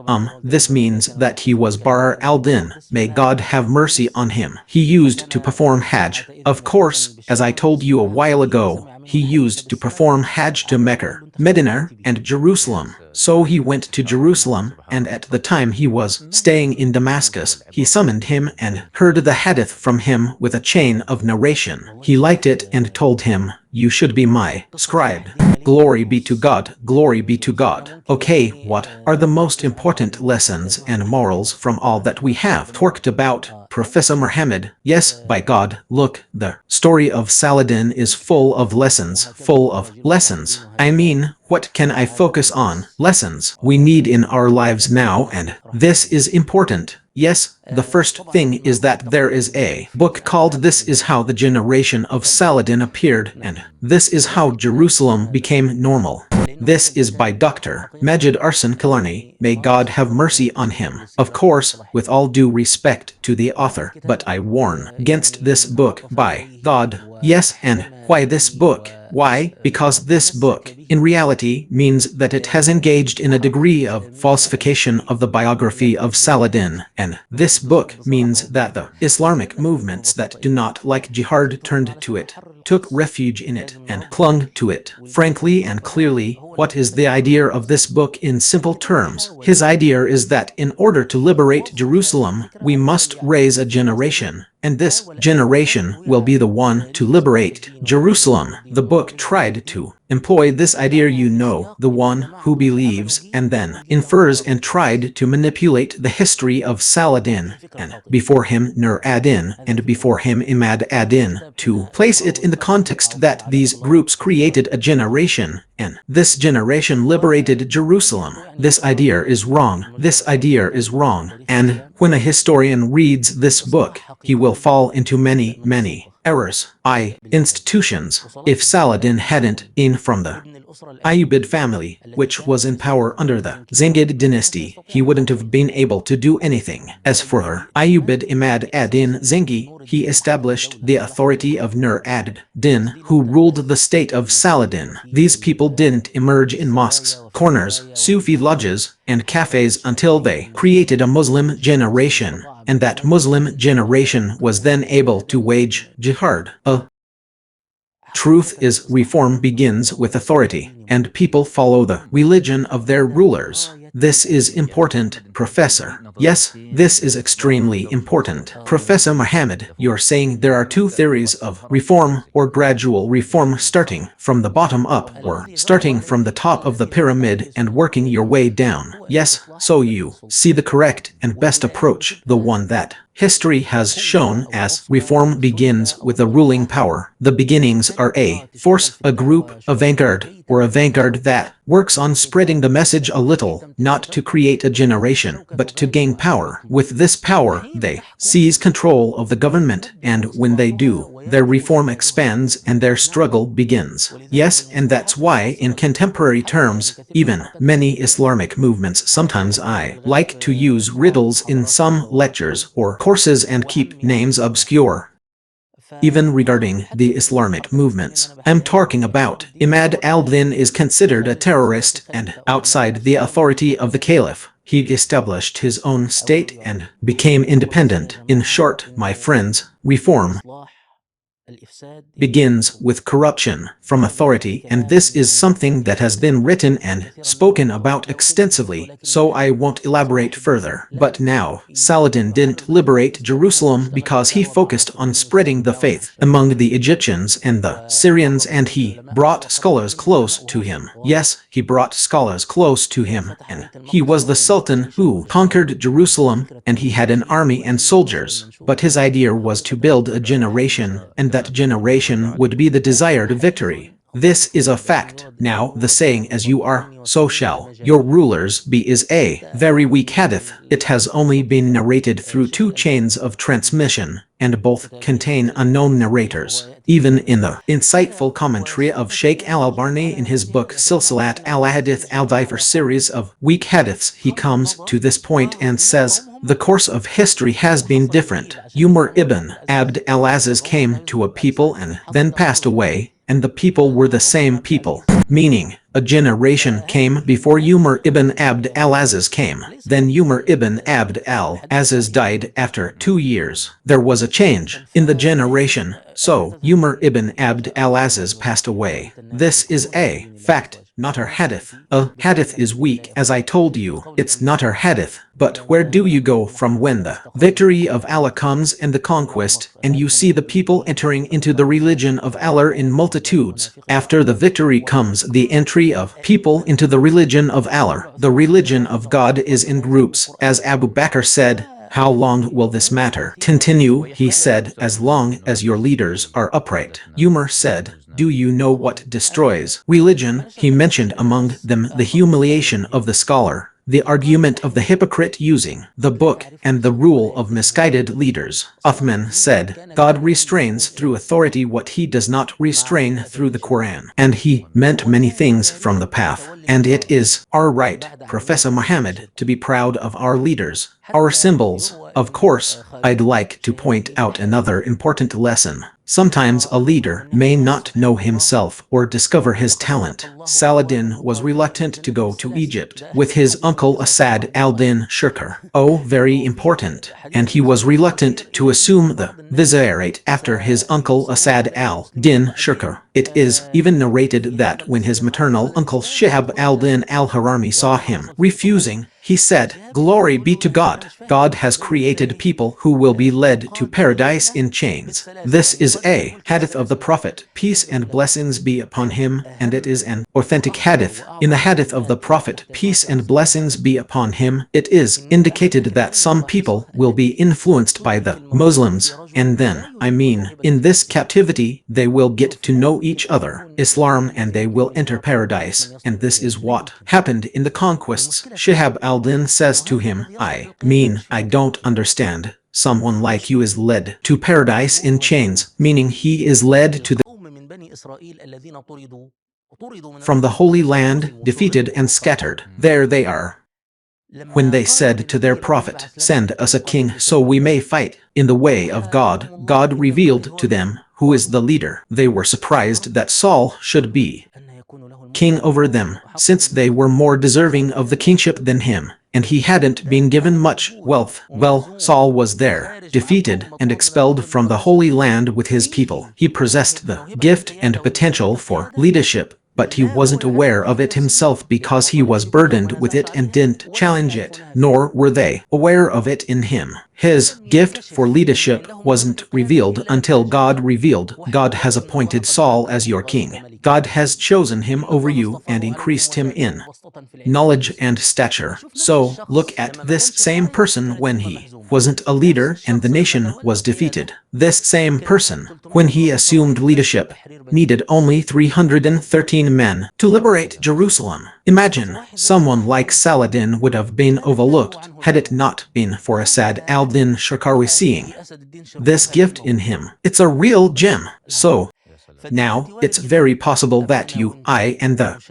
This means that he was Bahr al-Din, may God have mercy on him. He used to perform Hajj. Of course, as I told you a while ago, he used to perform Hajj to Mecca, Medina, and Jerusalem. So he went to Jerusalem, and at the time he was staying in Damascus, he summoned him and heard the hadith from him with a chain of narration. He liked it and told him, "You should be my scribe." Glory be to God, glory be to God. Okay, what are the most important lessons and morals from all that we have talked about, Professor Muhammad? Yes, by God, look, the story of Saladin is full of lessons, full of lessons. I mean, what can I focus on? Lessons we need in our lives now, and this is important. Yes, the first thing is that there is a book called This Is How the Generation of Saladin Appeared, and this is how Jerusalem became normal. This is by Dr. Majid Arsan Kalani, may God have mercy on him. Of course, with all due respect to the author, but I warn against this book, by God. Yes, and why this book? Why? Because this book, in reality, means that it has engaged in a degree of falsification of the biography of Saladin, and this book means that the Islamic movements that do not like jihad turned to it, took refuge in it, and clung to it. Frankly and clearly, what is the idea of this book in simple terms? His idea is that in order to liberate Jerusalem, we must raise a generation, and this generation will be the one to liberate Jerusalem. The book tried to employ this idea, the one who believes and then infers, and tried to manipulate the history of Saladin, and before him Nur ad-Din, and before him Imad ad-Din, to place it in the context that these groups created a generation, and this generation liberated Jerusalem. This idea is wrong. This idea is wrong. And when a historian reads this book, he will fall into many errors. Institutions. If Saladin hadn't been from the Ayyubid family, which was in power under the Zengid dynasty, he wouldn't have been able to do anything. As for her, Ayyubid Imad ad-Din Zengi, he established the authority of Nur ad-Din, who ruled the state of Saladin. These people didn't emerge in mosques, corners, Sufi lodges, and cafes until they created a Muslim generation, and that Muslim generation was then able to wage jihad. Truth is, reform begins with authority, and people follow the religion of their rulers. This is important, Professor. Yes, this is extremely important. Professor Muhammad, you're saying there are two theories of reform, or gradual reform, starting from the bottom up, or starting from the top of the pyramid and working your way down. Yes, so you see the correct and best approach, the one that history has shown, as reform begins with the ruling power. The beginnings are a force, a group, a vanguard, or a vanguard that works on spreading the message a little, not to create a generation, but to gain power. With this power, they seize control of the government, and when they do, their reform expands and their struggle begins. Yes, and that's why, in contemporary terms, even many Islamic movements, sometimes I like to use riddles in some lectures or courses and keep names obscure. Even regarding the Islamic movements I'm talking about, Imad al-Din is considered a terrorist, and outside the authority of the caliph, he established his own state and became independent. In short, my friends, reform begins with corruption from authority, and this is something that has been written and spoken about extensively, so I won't elaborate further. But now, Saladin didn't liberate Jerusalem because he focused on spreading the faith among the Egyptians and the Syrians, and he brought scholars close to him. Yes, he brought scholars close to him, and he was the sultan who conquered Jerusalem, and he had an army and soldiers, but his idea was to build a generation, and that generation would be the desired victory. This is a fact. Now, the saying "as you are, so shall your rulers be" is a very weak hadith. It has only been narrated through two chains of transmission, and both contain unknown narrators. Even in the insightful commentary of Sheikh al-Albarni in his book Silsilat al-Hadith al-Dhaifer series of weak hadiths, he comes to this point and says, the course of history has been different. Umar ibn Abd al-Aziz came to a people and then passed away, and the people were the same people. Meaning, a generation came before Umar ibn Abd al-Aziz came. Then Umar ibn Abd al-Aziz died after 2 years. There was a change in the generation, so Umar ibn Abd al-Aziz passed away. This is a fact, not our hadith. A hadith is weak, as I told you. It's not our hadith. But where do you go from when the victory of Allah comes and the conquest, and you see the people entering into the religion of Allah in multitudes? After the victory comes the entry of people into the religion of Allah. The religion of God is in groups, as Abu Bakr said. How long will this matter continue? He said, as long as your leaders are upright. Umar said, do you know what destroys religion? He mentioned among them the humiliation of the scholar, the argument of the hypocrite using the book, and the rule of misguided leaders. Uthman said, God restrains through authority what he does not restrain through the Quran. And he meant many things from the path. And it is our right, Professor Muhammad, to be proud of our leaders, our symbols. Of course, I'd like to point out another important lesson. Sometimes a leader may not know himself or discover his talent. Saladin was reluctant to go to Egypt with his uncle Asad al-Din Shirkuh. Oh, very important. And he was reluctant to assume the vizierate after his uncle Asad al-Din Shirkuh. It is even narrated that when his maternal uncle Shihab al-Din al-Harami saw him refusing, he said, glory be to God. God has created people who will be led to paradise in chains. This is a hadith of the Prophet, peace and blessings be upon him, and it is an authentic hadith. In the hadith of the Prophet, peace and blessings be upon him, it is indicated that some people will be influenced by the Muslims, and then, in this captivity, they will get to know each other, Islam, and they will enter paradise. And this is what happened in the conquests. Shihab al-Din says to him, I don't understand. Someone like you is led to paradise in chains, meaning he is led to the from the Holy Land, defeated and scattered. There they are. When they said to their prophet, send us a king so we may fight in the way of God, God revealed to them who is the leader. They were surprised that Saul should be king over them, since they were more deserving of the kingship than him, and he hadn't been given much wealth. Well, Saul was there, defeated and expelled from the Holy Land with his people. He possessed the gift and potential for leadership, but he wasn't aware of it himself because he was burdened with it and didn't challenge it, nor were they aware of it in him. His gift for leadership wasn't revealed until God revealed, God has appointed Saul as your king. God has chosen him over you and increased him in knowledge and stature. So, look at this same person when he wasn't a leader and the nation was defeated. This same person, when he assumed leadership, needed only 313 men to liberate Jerusalem. Imagine, someone like Saladin would have been overlooked had it not been for Asad al-Din Shirkuh seeing this gift in him. It's a real gem. So, now, it's very possible that you, I, and the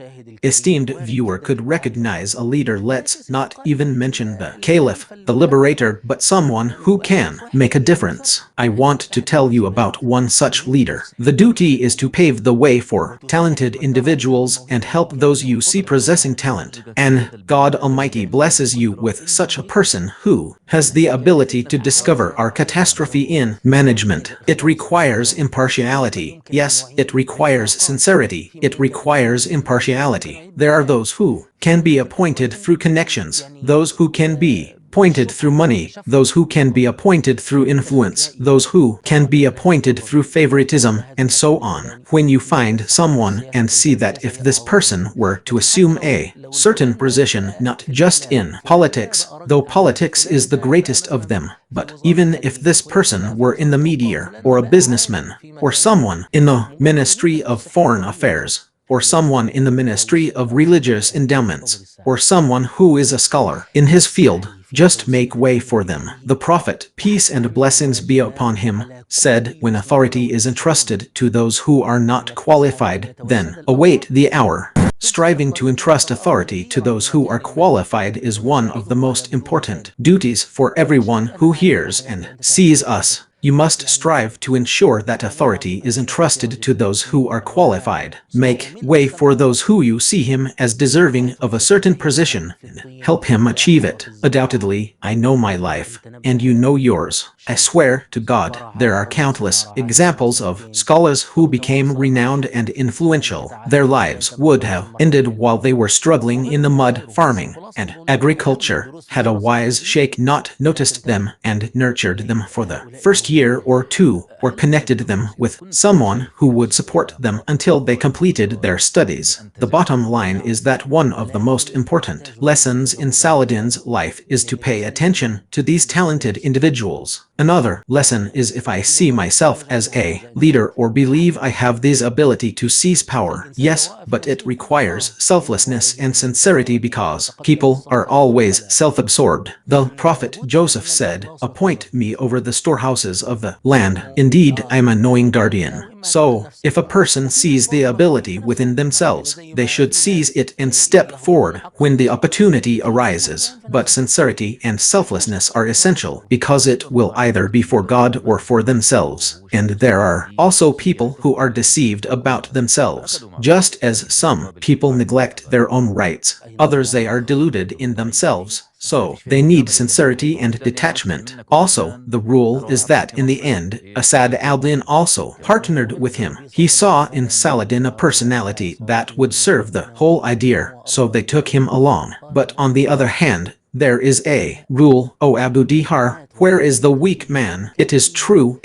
esteemed viewer could recognize a leader. Let's not even mention the caliph, the liberator, but someone who can make a difference. I want to tell you about one such leader. The duty is to pave the way for talented individuals and help those you see possessing talent. And God Almighty blesses you with such a person who has the ability to discover our catastrophe in management. It requires impartiality. Yes, it requires sincerity. It requires impartiality. There are those who can be appointed through connections, those who can be appointed through money, those who can be appointed through influence, those who can be appointed through favoritism, and so on. When you find someone and see that if this person were to assume a certain position, not just in politics, though politics is the greatest of them, but even if this person were in the media, or a businessman, or someone in the Ministry of Foreign Affairs, or someone in the Ministry of Religious Endowments, or someone who is a scholar in his field, Just make way for them. The Prophet, peace and blessings be upon him, said, when authority is entrusted to those who are not qualified, then await the hour. Striving to entrust authority to those who are qualified is one of the most important duties for everyone who hears and sees us. You must strive to ensure that authority is entrusted to those who are qualified. Make way for those who you see him as deserving of a certain position, and help him achieve it. Undoubtedly, I know my life, and you know yours. I swear to God, there are countless examples of scholars who became renowned and influential. Their lives would have ended while they were struggling in the mud. Farming and agriculture had a wise sheikh not noticed them and nurtured them for the first year or two, or connected them with someone who would support them until they completed their studies. The bottom line is that one of the most important lessons in Saladin's life is to pay attention to these talented individuals. Another lesson is, if I see myself as a leader or believe I have this ability to seize power, yes, but it requires selflessness and sincerity, because people are always self-absorbed. The Prophet Joseph said, "Appoint me over the storehouses of the land. Indeed, I am a knowing guardian." So, if a person sees the ability within themselves, they should seize it and step forward when the opportunity arises. But sincerity and selflessness are essential, because it will either be for God or for themselves. And there are also people who are deceived about themselves. Just as some people neglect their own rights, others they are deluded in themselves. So, they need sincerity and detachment. Also, the rule is that in the end, Saladin also partnered with him. He saw in Saladin a personality that would serve the whole idea, so they took him along. But on the other hand, there is a rule, O Abu Dihar, where is the weak man? It is true,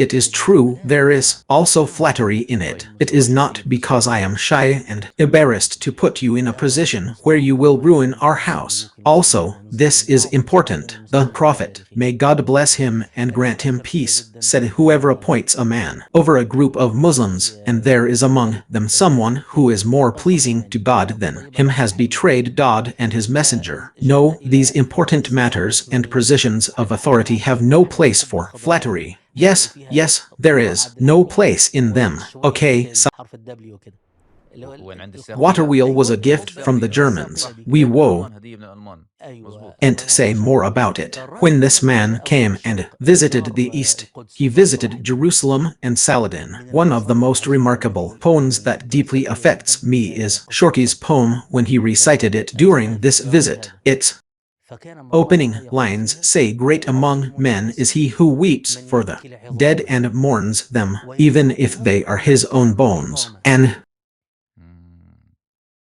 there is also flattery in it. It is not because I am shy and embarrassed to put you in a position where you will ruin our house. Also, this is important. The Prophet, may God bless him and grant him peace, said, whoever appoints a man over a group of Muslims, and there is among them someone who is more pleasing to God than him, has betrayed God and his messenger. No, these important matters and positions of authority have no place for flattery. Yes, there is no place in them. Okay, so water wheel was a gift from the Germans. We woe and say more about it. When this man came and visited the East, he visited Jerusalem and Saladin. One of the most remarkable poems that deeply affects me is Shorty's poem when he recited it during this visit. Its opening lines say, "Great among men is he who weeps for the dead and mourns them, even if they are his own bones." And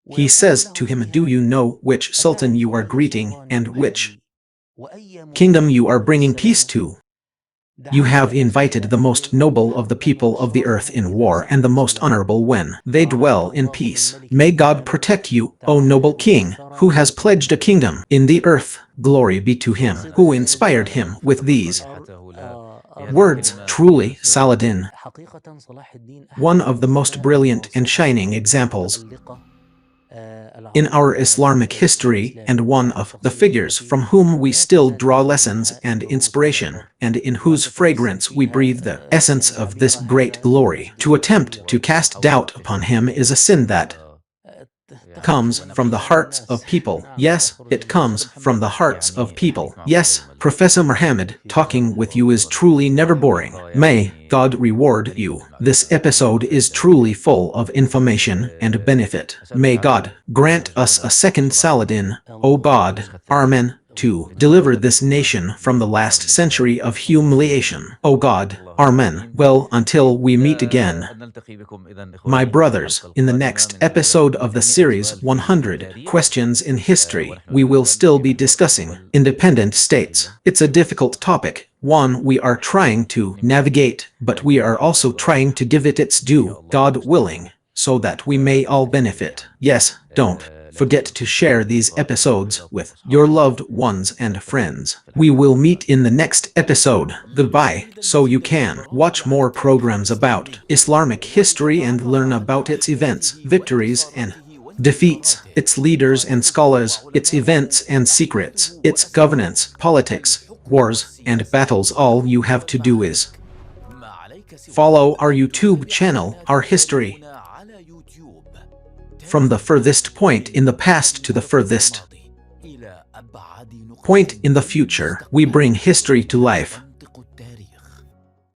he says to him, "Do you know which sultan you are greeting and which kingdom you are bringing peace to? You have invited the most noble of the people of the earth in war, and the most honorable when they dwell in peace. May God protect you, O noble king, who has pledged a kingdom in the earth. Glory be to him who inspired him with these words." Truly, Saladin, one of the most brilliant and shining examples in our Islamic history, and one of the figures from whom we still draw lessons and inspiration, and in whose fragrance we breathe the essence of this great glory. To attempt to cast doubt upon him is a sin that comes from the hearts of people. Yes, it comes from the hearts of people. Yes, Professor Muhammad, talking with you is truly never boring. May God reward you. This episode is truly full of information and benefit. May God grant us a second Saladin, O God, Amen, to deliver this nation from the last century of humiliation. O God, Amen. Well, until we meet again, my brothers, in the next episode of the series 100 Questions in History, we will still be discussing independent states. It's a difficult topic, one we are trying to navigate, but we are also trying to give it its due, God willing, so that we may all benefit. Yes, don't forget to share these episodes with your loved ones and friends. We will meet in the next episode. Goodbye. So you can watch more programs about Islamic history and learn about its events, victories, and defeats, its leaders and scholars, its events and secrets, its governance, politics, wars, and battles. All you have to do is follow our YouTube channel, Our History. From the furthest point in the past to the furthest point in the future, we bring history to life.